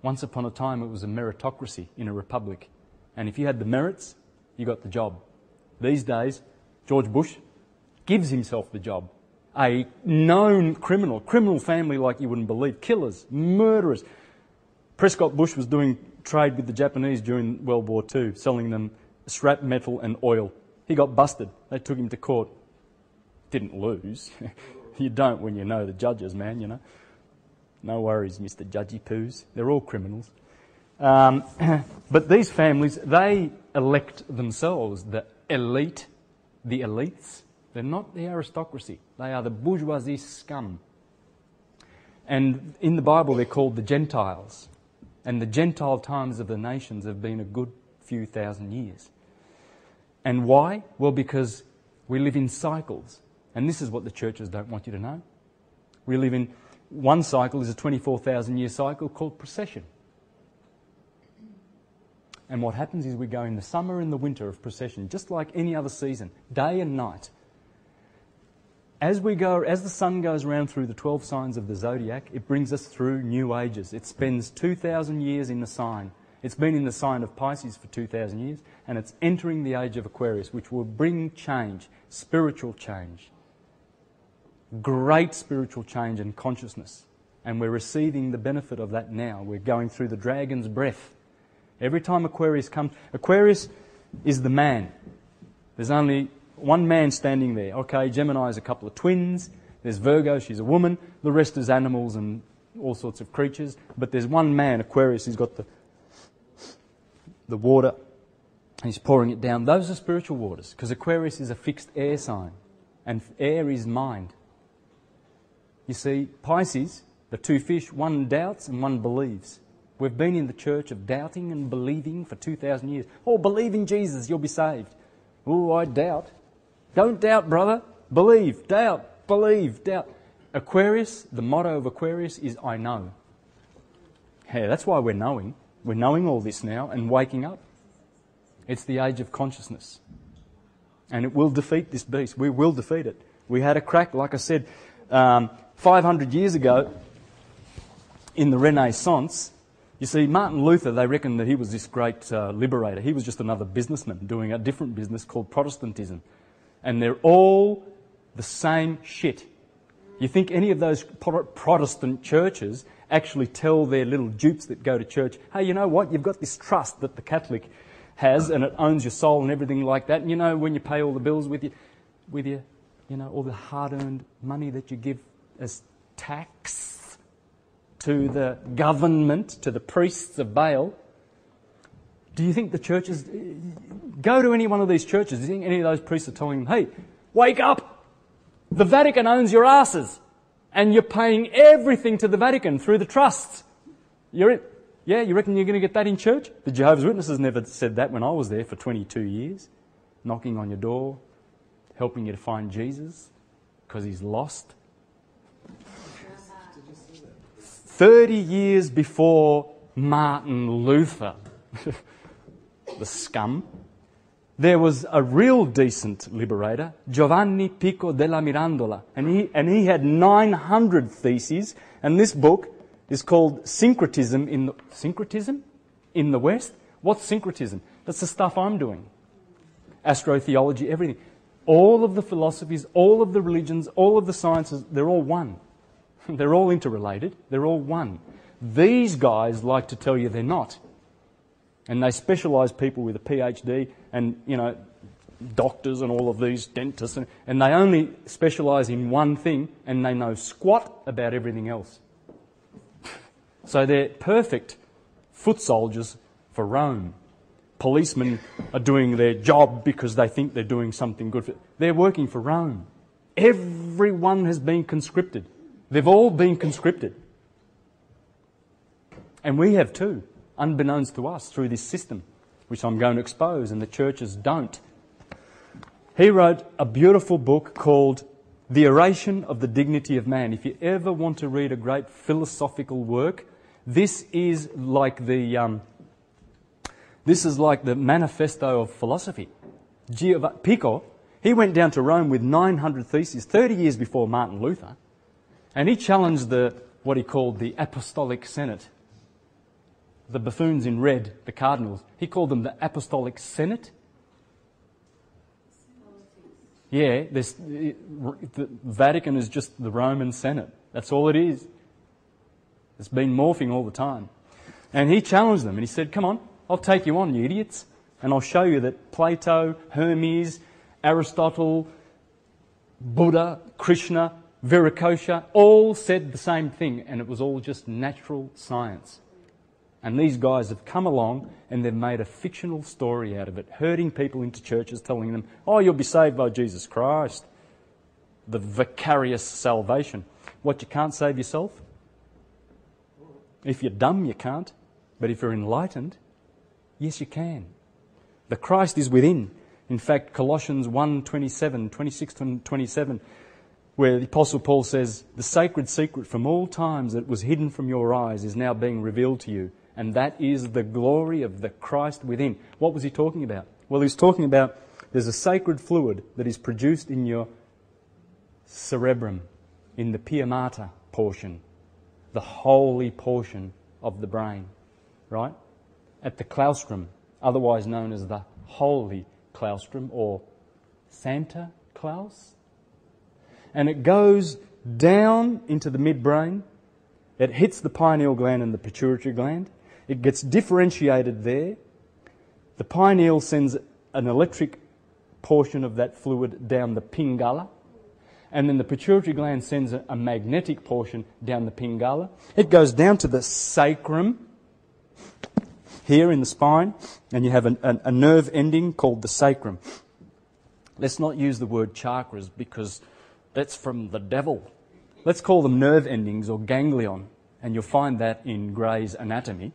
Once upon a time it was a meritocracy in a republic. And if you had the merits, you got the job. These days, George Bush gives himself the job. A known criminal family like you wouldn't believe. Killers, murderers. Prescott Bush was doing trade with the Japanese during World War II, selling them scrap metal and oil. He got busted. They took him to court. Didn't lose. You don't when you know the judges, man, you know. No worries, Mr. Judgy Poos. They're all criminals. But these families, they elect themselves the elite, the elites. They're not the aristocracy. They are the bourgeoisie scum. And in the Bible they're called the Gentiles. And the Gentile times of the nations have been a good few thousand years. And why? Well, because we live in cycles. And this is what the churches don't want you to know. We live in, one cycle is a 24,000-year cycle called procession. And what happens is we go in the summer and the winter of procession, just like any other season, day and night. As the sun goes around through the 12 signs of the zodiac, it brings us through new ages. It spends 2,000 years in the sign. It's been in the sign of Pisces for 2,000 years, and it's entering the age of Aquarius, which will bring change, spiritual change. Great spiritual change and consciousness. And we're receiving the benefit of that now. We're going through the dragon's breath. Every time Aquarius comes, Aquarius is the man. There's only one man standing there. Okay, Gemini is a couple of twins. There's Virgo, she's a woman. The rest is animals and all sorts of creatures. But there's one man, Aquarius, he's got the water. He's pouring it down. Those are spiritual waters, because Aquarius is a fixed air sign. And air is mind. You see, Pisces, the two fish, one doubts and one believes. We've been in the church of doubting and believing for 2,000 years. Oh, believe in Jesus, you'll be saved. Oh, I doubt. Don't doubt, brother. Believe. Doubt. Believe. Doubt. Aquarius, the motto of Aquarius is I know. Hey, that's why we're knowing. We're knowing all this now and waking up. It's the age of consciousness. And it will defeat this beast. We will defeat it. We had a crack, like I said, 500 years ago in the Renaissance. You see, Martin Luther, they reckon that he was this great liberator. He was just another businessman doing a different business called Protestantism. And they're all the same shit. You think any of those Protestant churches actually tell their little dupes that go to church, hey, you know what, you've got this trust that the Catholic has and it owns your soul and everything like that. And you know, when you pay all the bills with your, you know, all the hard-earned money that you give as tax to the government, to the priests of Baal, do you think the churches... Go to any one of these churches, do you think any of those priests are telling them, hey, wake up! The Vatican owns your asses! And you're paying everything to the Vatican through the trusts. You reckon you're going to get that in church? The Jehovah's Witnesses never said that when I was there for 22 years. Knocking on your door, helping you to find Jesus, because he's lost. 30 years before Martin Luther, the scum, there was a real decent liberator, Giovanni Pico della Mirandola, and he had 900 theses, and this book is called syncretism in the West. What's syncretism? That's the stuff I'm doing. Astrotheology, everything. All of the philosophies, all of the religions, all of the sciences, they're all one. They're all interrelated. They're all one. These guys like to tell you they're not. And they specialise people with a PhD and, doctors and all of these dentists. And they only specialise in one thing and they know squat about everything else. So they're perfect foot soldiers for Rome. Policemen are doing their job because they think they're doing something good. They're working for Rome. Everyone has been conscripted. They've all been conscripted. And we have too, unbeknownst to us, through this system, which I'm going to expose, and the churches don't. He wrote a beautiful book called The Oration of the Dignity of Man. If you ever want to read a great philosophical work, this is like the manifesto of philosophy. Pico, he went down to Rome with 900 theses, 30 years before Martin Luther, and he challenged what he called the Apostolic Senate. The buffoons in red, the cardinals, he called them the Apostolic Senate. Yeah, the Vatican is just the Roman Senate. That's all it is. It's been morphing all the time. And he challenged them and he said, come on, I'll take you on, you idiots, and I'll show you that Plato, Hermes, Aristotle, Buddha, Krishna, Viracocha all said the same thing, and it was all just natural science. And these guys have come along and they've made a fictional story out of it, herding people into churches, telling them, oh, you'll be saved by Jesus Christ. The vicarious salvation. What, you can't save yourself? If you're dumb, you can't. But if you're enlightened, yes, you can. The Christ is within. In fact, Colossians 1:27, 26 to 27, where the Apostle Paul says, the sacred secret from all times that was hidden from your eyes is now being revealed to you. And that is the glory of the Christ within. What was he talking about? Well, he's talking about there's a sacred fluid that is produced in your cerebrum, in the pia mater portion, the holy portion of the brain, right? At the claustrum, otherwise known as the holy claustrum or Santa Claus. And it goes down into the midbrain. It hits the pineal gland and the pituitary gland. It gets differentiated there. The pineal sends an electric portion of that fluid down the pingala. And then the pituitary gland sends a magnetic portion down the pingala. It goes down to the sacrum, here in the spine, and you have a nerve ending called the sacrum. Let's not use the word chakras because that's from the devil. Let's call them nerve endings or ganglion, and you'll find that in Gray's Anatomy.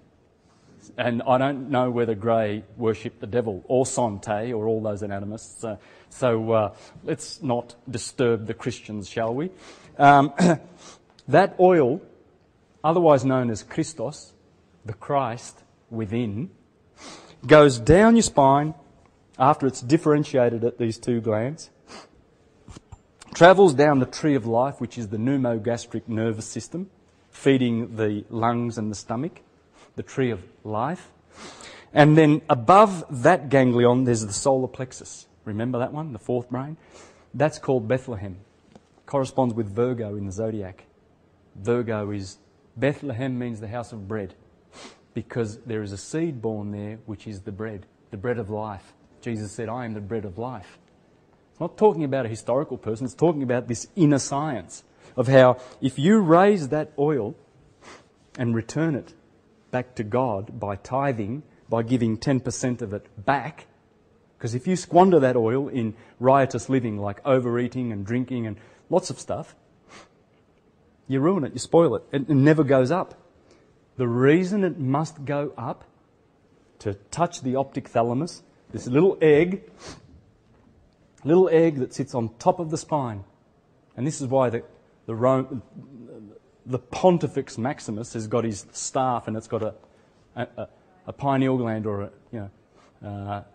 And I don't know whether Gray worshipped the devil or Sante or all those anatomists, so let's not disturb the Christians, shall we? That oil, otherwise known as Christos, the Christ within, goes down your spine after it's differentiated at these two glands, travels down the tree of life, which is the pneumogastric nervous system, feeding the lungs and the stomach, the tree of life. And then above that ganglion, there's the solar plexus. Remember that one, the fourth brain? That's called Bethlehem. Corresponds with Virgo in the zodiac. Bethlehem means the house of bread, because there is a seed born there, which is the bread of life. Jesus said, I am the bread of life. It's not talking about a historical person, it's talking about this inner science of how if you raise that oil and return it back to God by tithing, by giving 10% of it back, because if you squander that oil in riotous living like overeating and drinking and lots of stuff, you ruin it, you spoil it. It never goes up. The reason it must go up to touch the optic thalamus, this little egg that sits on top of the spine. And this is why the Pontifex Maximus has got his staff and it's got a pineal gland or a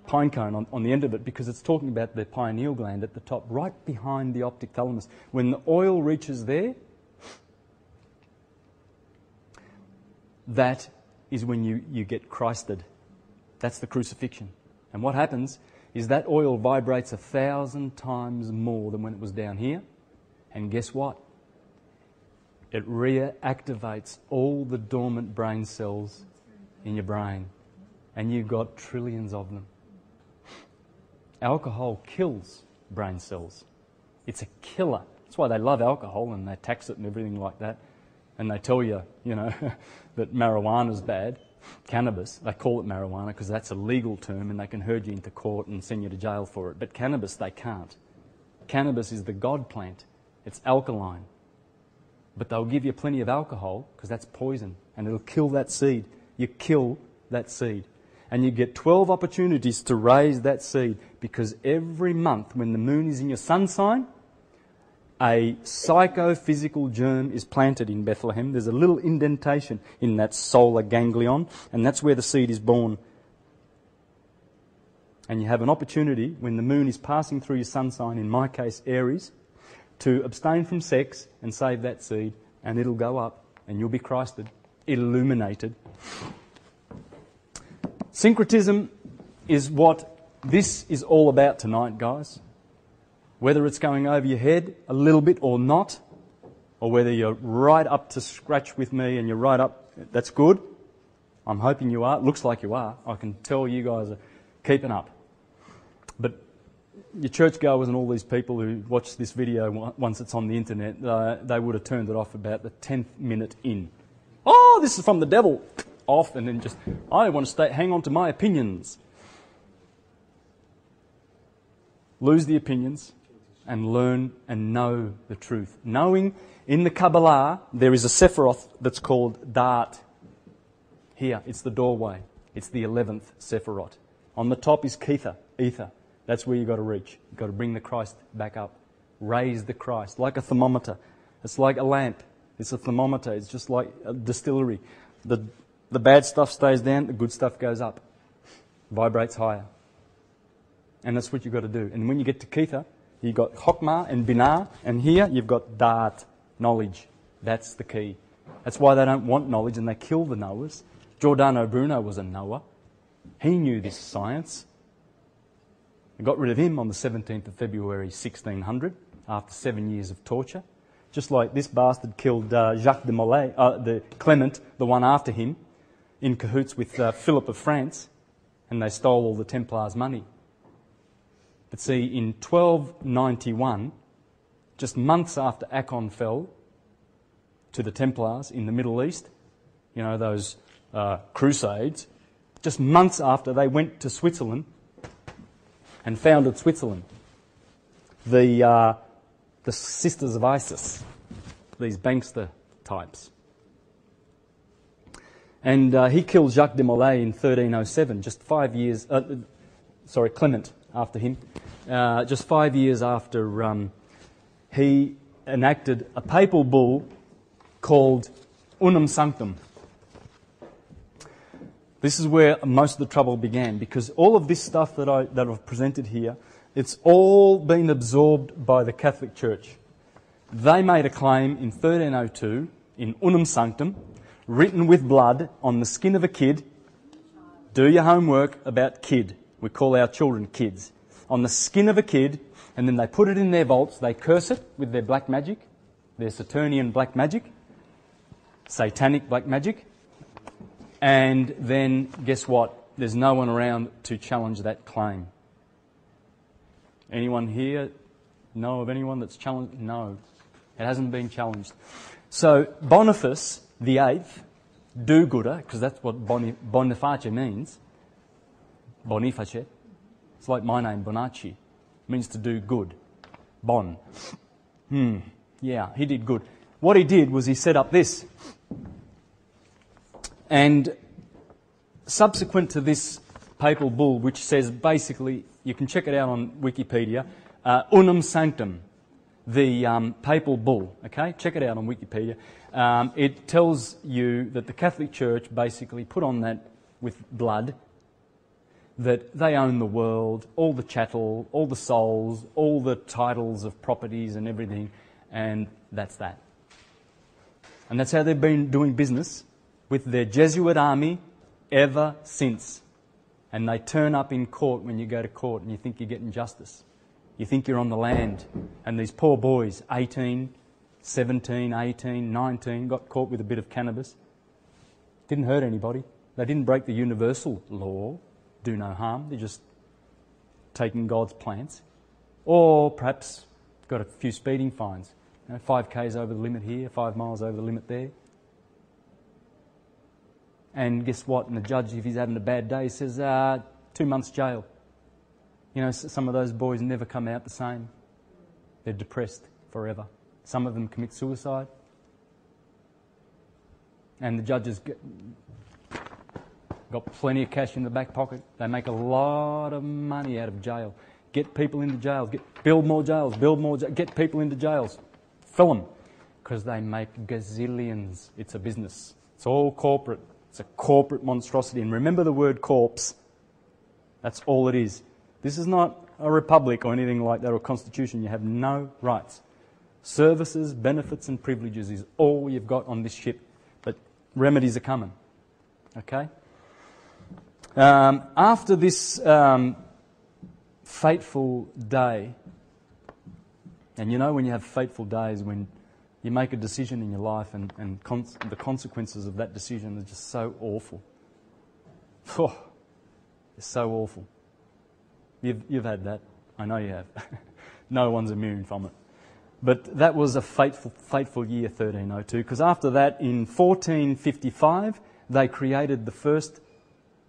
pine cone on the end of it, because it's talking about the pineal gland at the top, right behind the optic thalamus. When the oil reaches there, that is when you get Christed. That's the crucifixion. And what happens is that oil vibrates 1,000 times more than when it was down here. And guess what? It reactivates all the dormant brain cells in your brain. And you've got trillions of them. Alcohol kills brain cells. It's a killer. That's why they love alcohol and they tax it and everything like that. And they tell you, that marijuana's bad. Cannabis, they call it marijuana because that's a legal term and they can herd you into court and send you to jail for it. But cannabis, they can't. Cannabis is the God plant. It's alkaline. But they'll give you plenty of alcohol because that's poison and it'll kill that seed. You kill that seed. And you get 12 opportunities to raise that seed because every month when the moon is in your sun sign, a psychophysical germ is planted in Bethlehem. There's a little indentation in that solar ganglion, and that's where the seed is born. And you have an opportunity, when the moon is passing through your sun sign, in my case Aries, to abstain from sex and save that seed, and it'll go up, and you'll be Christed, illuminated. Syncretism is what this is all about tonight, guys. Whether it's going over your head a little bit or not, or whether you're right up to scratch with me and you're right up, that's good. I'm hoping you are. It looks like you are. I can tell you guys are keeping up. But your churchgoers and all these people who watch this video once it's on the internet, they would have turned it off about the 10th minute in. Oh, this is from the devil. Off, and then just, I want to hang on to my opinions. Lose the opinions and learn and know the truth. Knowing, in the Kabbalah, there is a Sephiroth that's called Da'at. Here, it's the doorway. It's the 11th Sephiroth. On the top is Kether, ether. That's where you've got to reach. You've got to bring the Christ back up. Raise the Christ, like a thermometer. It's like a lamp. It's a thermometer. It's just like a distillery. The bad stuff stays down, the good stuff goes up. Vibrates higher. And that's what you've got to do. And when you get to Kether, you've got Chokmah and Binah, and here you've got Da'at, knowledge. That's the key. That's why they don't want knowledge and they kill the knowers. Giordano Bruno was a knower. He knew this science. They got rid of him on the 17th of February 1600 after 7 years of torture. Just like this bastard killed Jacques de Molay, the Clement, the one after him, in cahoots with Philip of France, and they stole all the Templars' money. But see, in 1291, just months after Akon fell to the Templars in the Middle East, those crusades, just months after, they went to Switzerland and founded Switzerland. The Sisters of Isis, these bankster types. And he killed Jacques de Molay in 1307, just 5 years... Clement after him. Just 5 years after he enacted a papal bull called Unum Sanctum. This is where most of the trouble began, because all of this stuff that I've presented here, it's all been absorbed by the Catholic Church. They made a claim in 1302 in Unum Sanctum, written with blood on the skin of a kid. Do your homework about kid. We call our children kids. On the skin of a kid, and then they put it in their vaults. They curse it with their black magic, their Saturnian black magic, satanic black magic. And then, guess what? There's no one around to challenge that claim. Anyone here know of anyone that's challenged? No, it hasn't been challenged. So Boniface the Eighth, do-gooder, because that's what Boniface means. Boniface. It's like my name, Bonachi. It means to do good. Bon. Yeah, he did good. What he did was he set up this. And subsequent to this papal bull, which says basically, you can check it out on Wikipedia, Unum Sanctum, the papal bull, okay? Check it out on Wikipedia. It tells you that the Catholic Church basically put on that with blood, that they own the world, all the chattel, all the souls, all the titles of properties and everything, and that's that. And that's how they've been doing business with their Jesuit army ever since. And they turn up in court when you go to court and you think you're getting justice. You think you're on the land. And these poor boys, 18, 17, 18, 19, got caught with a bit of cannabis. Didn't hurt anybody. They didn't break the universal law, do no harm. They're just taking God's plants. Or perhaps got a few speeding fines. 5 k's over the limit here, 5 miles over the limit there. And guess what? And the judge, if he's having a bad day, says, 2 months jail. You know, some of those boys never come out the same. They're depressed forever. Some of them commit suicide. And the judges got plenty of cash in the back pocket. They make a lot of money out of jail. Get people into jails. Build more jails. Get people into jails. Fill them. Because they make gazillions. It's a business. It's all corporate. It's a corporate monstrosity. And remember the word corpse. That's all it is. This is not a republic or anything like that, or a constitution. You have no rights. Services, benefits and privileges is all you've got on this ship. But remedies are coming. Okay? After this fateful day, and you know when you have fateful days, when you make a decision in your life and the consequences of that decision are just so awful. Oh, it's so awful. You've had that. I know you have. No one's immune from it. But that was a fateful year, 1302, because after that, in 1455, they created the first...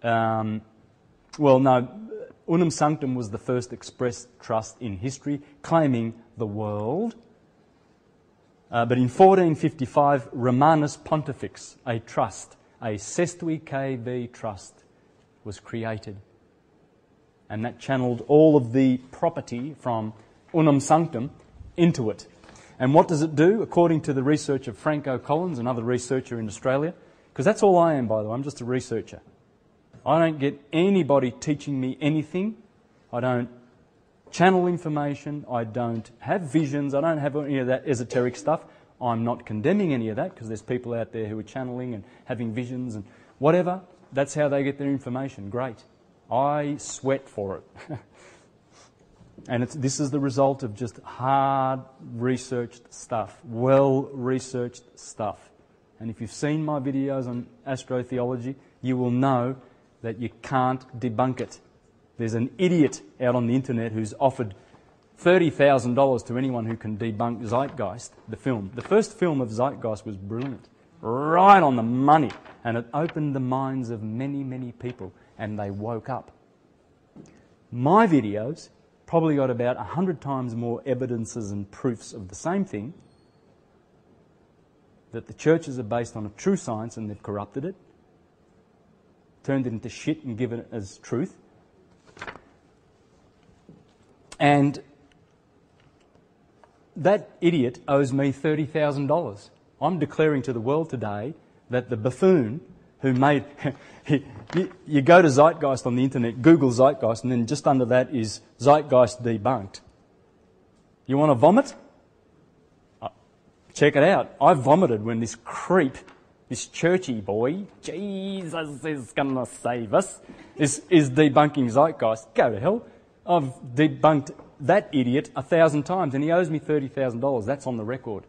Unum Sanctum was the first express trust in history, claiming the world. But in 1455, Romanus Pontifex, a trust, a Sestui KB trust, was created. And that channeled all of the property from Unum Sanctum into it. And what does it do? According to the research of Franco Collins, another researcher in Australia, because that's all I am, by the way, I'm just a researcher. I don't get anybody teaching me anything. I don't channel information. I don't have visions. I don't have any of that esoteric stuff. I'm not condemning any of that because there's people out there who are channeling and having visions and whatever. That's how they get their information. Great. I sweat for it. And this is the result of just hard researched stuff, well-researched stuff. And if you've seen my videos on astrotheology, you will know that you can't debunk it. There's an idiot out on the internet who's offered $30,000 to anyone who can debunk Zeitgeist, the film. The first film of Zeitgeist was brilliant, right on the money, and it opened the minds of many, many people, and they woke up. My videos probably got about 100 times more evidences and proofs of the same thing, that the churches are based on a true science and they've corrupted it, turned it into shit and given it as truth. And that idiot owes me $30,000. I'm declaring to the world today that the buffoon who made... you go to Zeitgeist on the internet, Google Zeitgeist, and then just under that is Zeitgeist debunked. You want to vomit? Check it out. I vomited when this creep, this churchy boy, Jesus is going to save us, is debunking Zeitgeist. Go to hell. I've debunked that idiot 1,000 times and he owes me $30,000. That's on the record.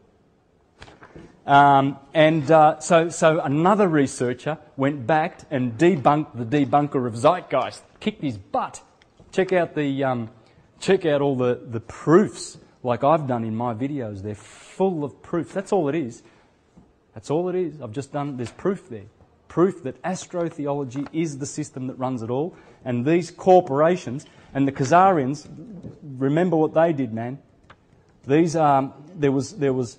So another researcher went back and debunked the debunker of Zeitgeist, kicked his butt. Check out all the proofs like I've done in my videos. They're full of proof. That's all it is. That's all it is. I've just done, there's proof there. Proof that astrotheology is the system that runs it all. And these corporations and the Khazarians, remember what they did, man. There was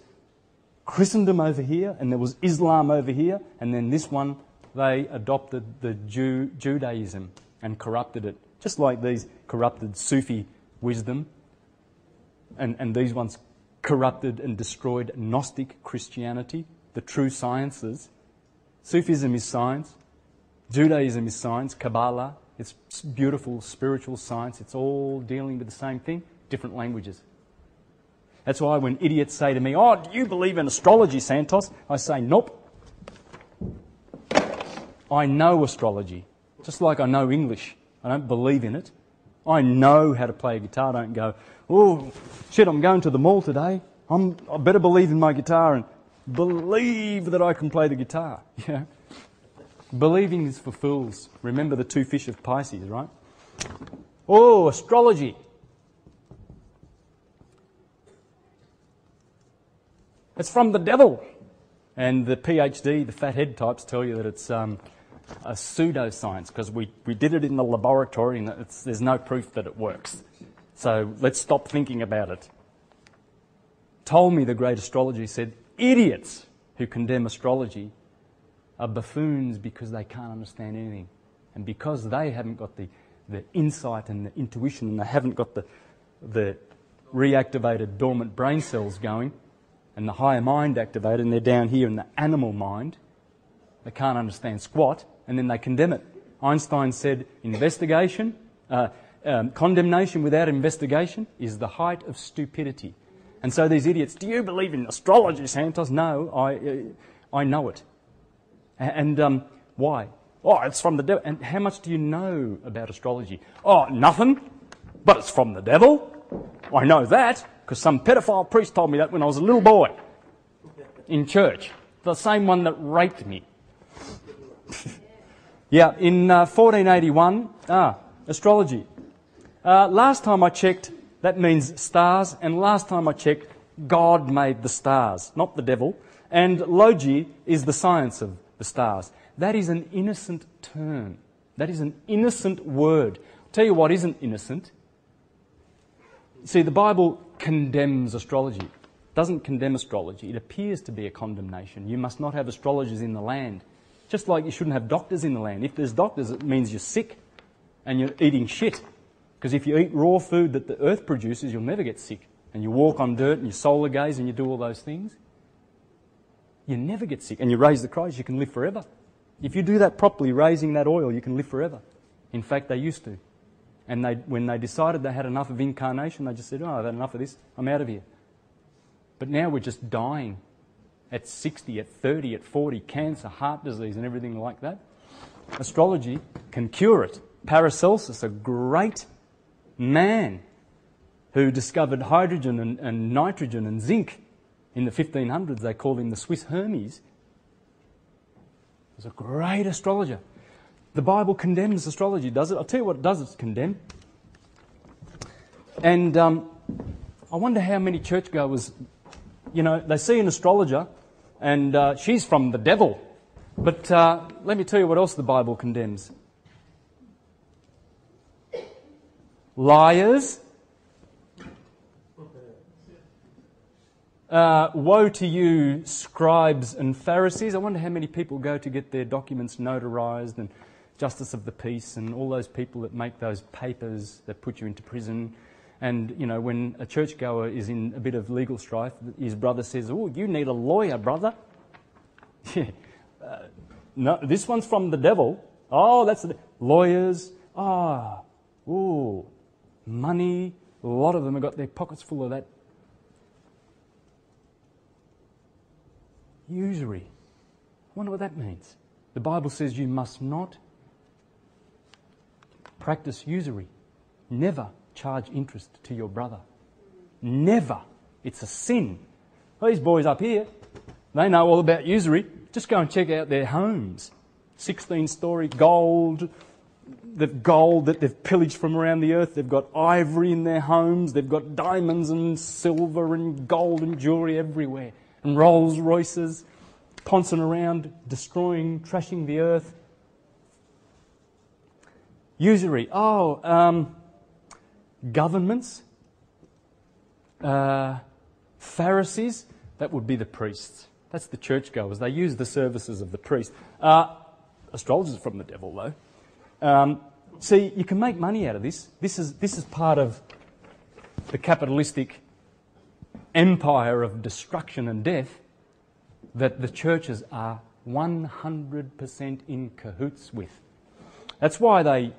Christendom over here, and there was Islam over here, and then this one, they adopted the Judaism and corrupted it. Just like these corrupted Sufi wisdom, and these ones corrupted and destroyed Gnostic Christianity, the true sciences. Sufism is science, Judaism is science, Kabbalah, it's beautiful spiritual science, it's all dealing with the same thing, different languages. That's why when idiots say to me, "Oh, do you believe in astrology, Santos?" I say, "Nope." I know astrology, just like I know English. I don't believe in it. I know how to play a guitar. I don't go, oh, shit, I'm going to the mall today. I better believe in my guitar and believe that I can play the guitar. Yeah. Believing is for fools. Remember the two fish of Pisces, right? Oh, astrology. It's from the devil. And the PhD, the fathead types, tell you that it's a pseudoscience because we did it in the laboratory and there's no proof that it works. So let's stop thinking about it. Told me, the great astrologer, said, idiots who condemn astrology are buffoons because they can't understand anything. And because they haven't got the insight and the intuition and they haven't got the reactivated dormant brain cells going and the higher mind activated and they're down here in the animal mind, they can't understand squat and then they condemn it. Einstein said condemnation without investigation is the height of stupidity. And so these idiots, do you believe in astrology, Santos? No, I know it. And why? Oh, it's from the devil. And how much do you know about astrology? Oh, nothing, but it's from the devil. I know that because some pedophile priest told me that when I was a little boy in church. The same one that raped me. Yeah, in 1481, astrology. Last time I checked, that means stars, and last time I checked, God made the stars, not the devil. And logi is the science of the stars. That is an innocent term. That is an innocent word. I'll tell you what isn't innocent. See, the Bible condemns astrology. It doesn't condemn astrology. It appears to be a condemnation. You must not have astrologers in the land. Just like you shouldn't have doctors in the land. If there's doctors, it means you're sick and you're eating shit. Because if you eat raw food that the earth produces, you'll never get sick. And you walk on dirt and you solar gaze and you do all those things, you never get sick. And you raise the Christ, you can live forever. If you do that properly, raising that oil, you can live forever. In fact, they used to. And when they decided they had enough of incarnation, they just said, oh, I've had enough of this, I'm out of here. But now we're just dying at 60, at 30, at 40, cancer, heart disease and everything like that. Astrology can cure it. Paracelsus, a great man who discovered hydrogen and nitrogen and zinc in the 1500s, they called him the Swiss Hermes, was a great astrologer. The Bible condemns astrology, does it? I'll tell you what it does, it's condemn. And I wonder how many churchgoers, they see an astrologer and she's from the devil. But let me tell you what else the Bible condemns. Liars. Woe to you, scribes and Pharisees. I wonder how many people go to get their documents notarized, and justice of the peace and all those people that make those papers that put you into prison. And, when a churchgoer is in a bit of legal strife, his brother says, oh, you need a lawyer, brother. No, this one's from the devil. Oh, that's the lawyers. Money. A lot of them have got their pockets full of that. Usury. I wonder what that means. The Bible says you must not practice usury. Never charge interest to your brother. Never. It's a sin. These boys up here, they know all about usury. Just go and check out their homes. 16-storey gold. They've gold that they've pillaged from around the earth. They've got ivory in their homes. They've got diamonds and silver and gold and jewellery everywhere. And Rolls Royces, poncing around, destroying, trashing the earth. Usury. Governments. Pharisees. That would be the priests. That's the churchgoers. They use the services of the priest. Astrologers are from the devil, though. See, you can make money out of this. This is part of the capitalistic empire of destruction and death that the churches are 100% in cahoots with. That's why they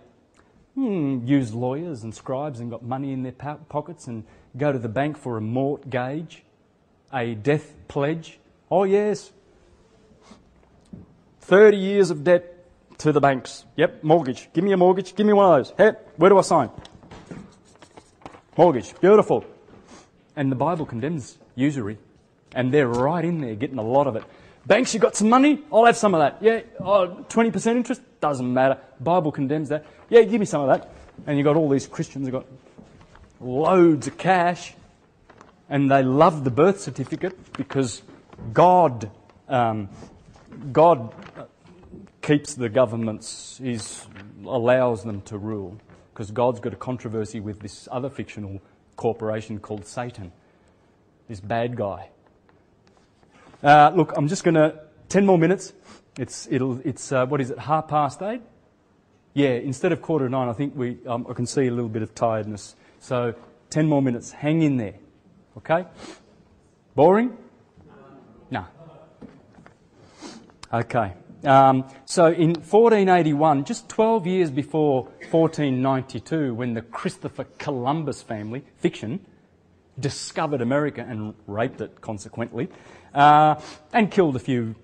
use lawyers and scribes and got money in their pockets and go to the bank for a mortgage, a death pledge. Oh yes, 30 years of debt, to the banks. Yep, mortgage. Give me a mortgage. Give me one of those. Hey, where do I sign? Mortgage. Beautiful. And the Bible condemns usury. And they're right in there getting a lot of it. Banks, you got some money? I'll have some of that. Yeah, 20% interest? Doesn't matter. Bible condemns that. Yeah, give me some of that. And you got all these Christians who got loads of cash. And they love the birth certificate because God keeps the governments, allows them to rule. Because God's got a controversy with this other fictional corporation called Satan, this bad guy. Look, I'm just going to 10 more minutes. It's what is it? 8:30? Yeah, instead of 8:45, I think I can see a little bit of tiredness. So 10 more minutes. Hang in there. Okay? Boring? No. Okay. So in 1481, just 12 years before 1492, when the Christopher Columbus family, fiction, discovered America and raped it consequently, and killed a few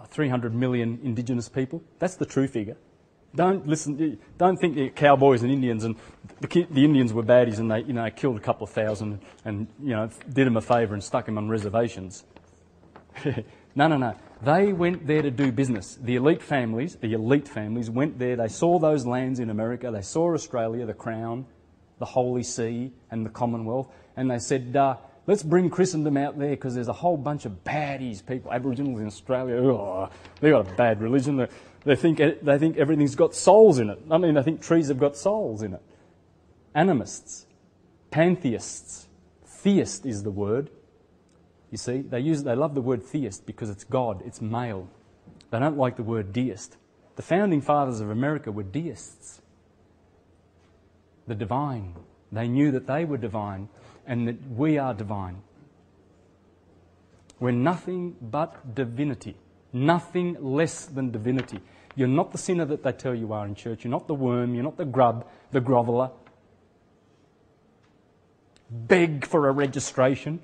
300 million indigenous people. That's the true figure. Don't think the cowboys and Indians and the Indians were baddies and they killed a couple of thousand and did them a favour and stuck them on reservations. No. They went there to do business. The elite families went there. They saw those lands in America. They saw Australia, the Crown, the Holy See and the Commonwealth, and they said, let's bring Christendom out there because there's a whole bunch of baddies, people, Aboriginals in Australia. They've got a bad religion. They think everything's got souls in it. I mean, they think trees have got souls in it. Animists, pantheists, theist is the word. You see, they love the word theist because it's God, it's male. They don't like the word deist. The founding fathers of America were deists. The divine. They knew that they were divine and that we are divine. We're nothing but divinity. Nothing less than divinity. You're not the sinner that they tell you are in church. You're not the worm. You're not the grub, the groveller. Beg for a registration.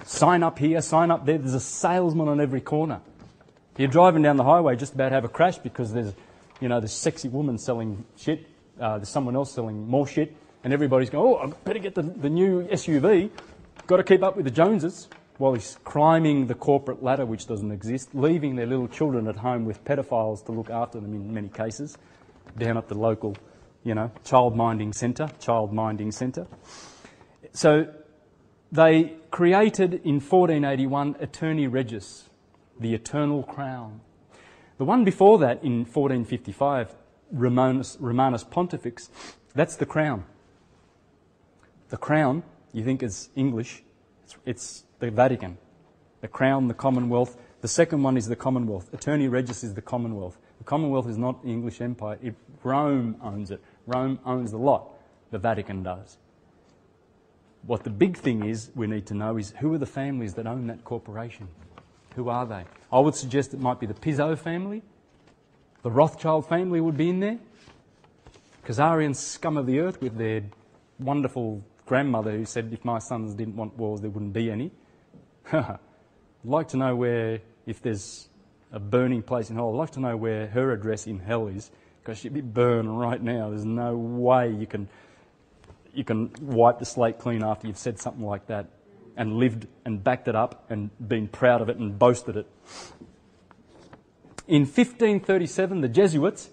Sign up here, sign up there. There's a salesman on every corner. You're driving down the highway just about to have a crash because there's this sexy woman selling shit. There's someone else selling more shit. And everybody's going, I better get the new SUV. Got to keep up with the Joneses. While he's climbing the corporate ladder, which doesn't exist, leaving their little children at home with pedophiles to look after them in many cases, down at the local, child minding centre. So they created in 1481 Eterni Regis, the Eternal Crown. The one before that in 1455, Romanus Pontifex, that's the crown. The crown, you think is English, it's the Vatican. The crown, the Commonwealth. The second one is the Commonwealth. Eterni Regis is the Commonwealth. The Commonwealth is not the English Empire. Rome owns it. Rome owns the lot. The Vatican does. What the big thing is we need to know is who are the families that own that corporation? Who are they? I would suggest it might be the Pizzo family. The Rothschild family would be in there. Khazarian scum of the earth with their wonderful grandmother who said if my sons didn't want wars there wouldn't be any. I'd like to know where, if there's a burning place in hell, I'd like to know where her address in hell is, because she'd be burned right now. There's no way you can wipe the slate clean after you've said something like that and lived and backed it up and been proud of it and boasted it. In 1537, the Jesuits,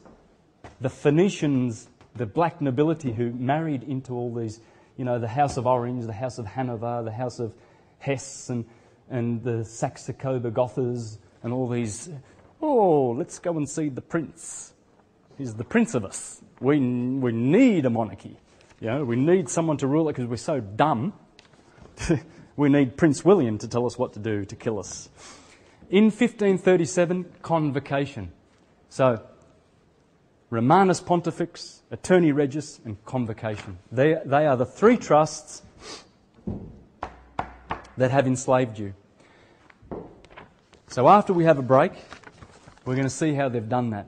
the Phoenicians, the black nobility who married into all these, the House of Orange, the House of Hanover, the House of Hesse and the Saxe-Coburg-Gothers and all these, let's go and see the prince. He's the prince of us. We need a monarchy. We need someone to rule it because we're so dumb. We need Prince William to tell us what to do to kill us. In 1537, convocation. So, Romanus Pontifex, Eterni Regis and convocation. They are the three trusts that have enslaved you. So after we have a break, we're going to see how they've done that.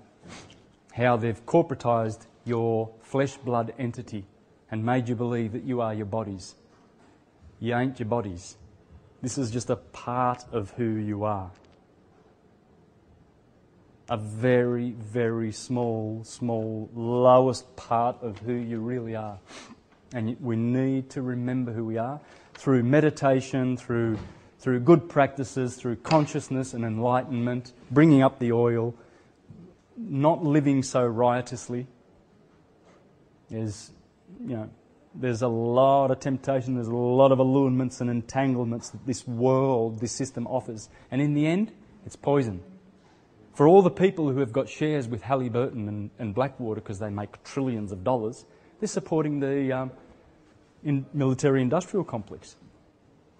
How they've corporatised your flesh-blood entity and made you believe that you are your bodies. You ain't your bodies. This is just a part of who you are. a very, very small, lowest part of who you really are. And we need to remember who we are through meditation, through good practices, through consciousness and enlightenment, bringing up the oil, not living so riotously. There's a lot of temptation, there's a lot of allurements and entanglements that this world, this system offers. And in the end, it's poison. For all the people who have got shares with Halliburton and Blackwater because they make trillions of dollars, they're supporting the military-industrial complex.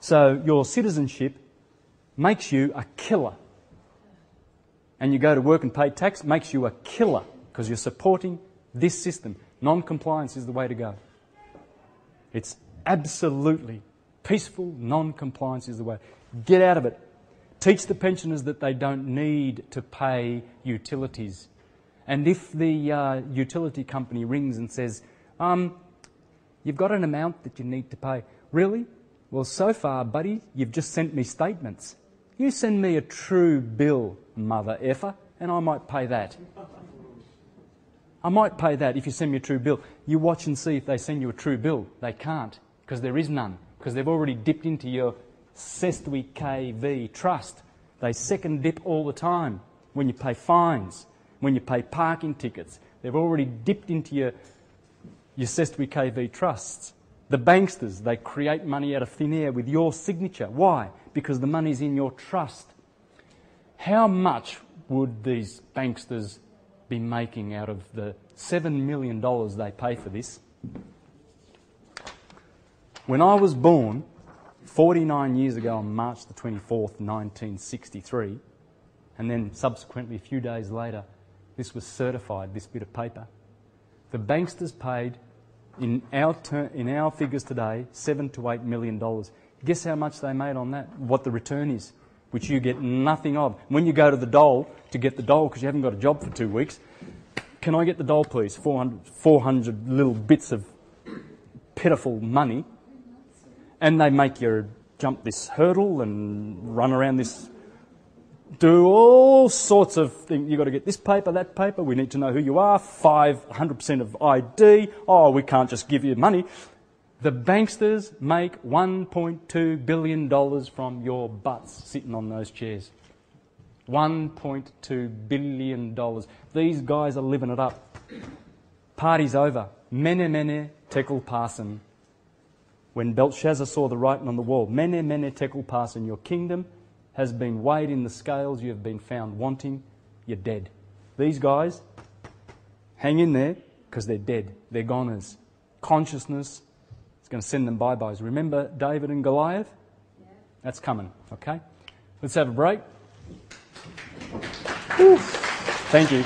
So your citizenship makes you a killer. And you go to work and pay tax, makes you a killer because you're supporting this system. Non-compliance is the way to go. It's absolutely peaceful. Non-compliance is the way. Get out of it. Teach the pensioners that they don't need to pay utilities. And if the utility company rings and says, you've got an amount that you need to pay. Really? Well, so far, buddy, you've just sent me statements. You send me a true bill, mother effer, and I might pay that. I might pay that if you send me a true bill. You watch and see if they send you a true bill. They can't, because there is none, because they've already dipped into your Sestwi KV trust. They second dip all the time when you pay fines, when you pay parking tickets. They've already dipped into your Sestwi KV trusts. The banksters, they create money out of thin air with your signature. Why? Because the money's in your trust. How much would these banksters be making out of the $7 million they pay for this? When I was born, 49 years ago on March the 24th, 1963, and then subsequently a few days later, this was certified, this bit of paper. The banksters paid, in our figures today, $7 to $8 million. Guess how much they made on that? What the return is, which you get nothing of. When you go to the dole to get the dole because you haven't got a job for 2 weeks, can I get the dole, please? 400 little bits of pitiful money. And they make you jump this hurdle and run around this, do all sorts of things. You've got to get this paper, that paper. We need to know who you are. 100% of ID. Oh, we can't just give you money. The banksters make $1.2 billion from your butts sitting on those chairs. $1.2 billion. These guys are living it up. Party's over. Mene, mene, tekel parsin. When Belshazzar saw the writing on the wall, mene, mene, tekel parsin, your kingdom has been weighed in the scales, you have been found wanting, you're dead. These guys, hang in there, because they're dead. They're goners. Consciousness is going to send them bye-byes. Remember David and Goliath? Yeah. That's coming, okay? Let's have a break. Thank you.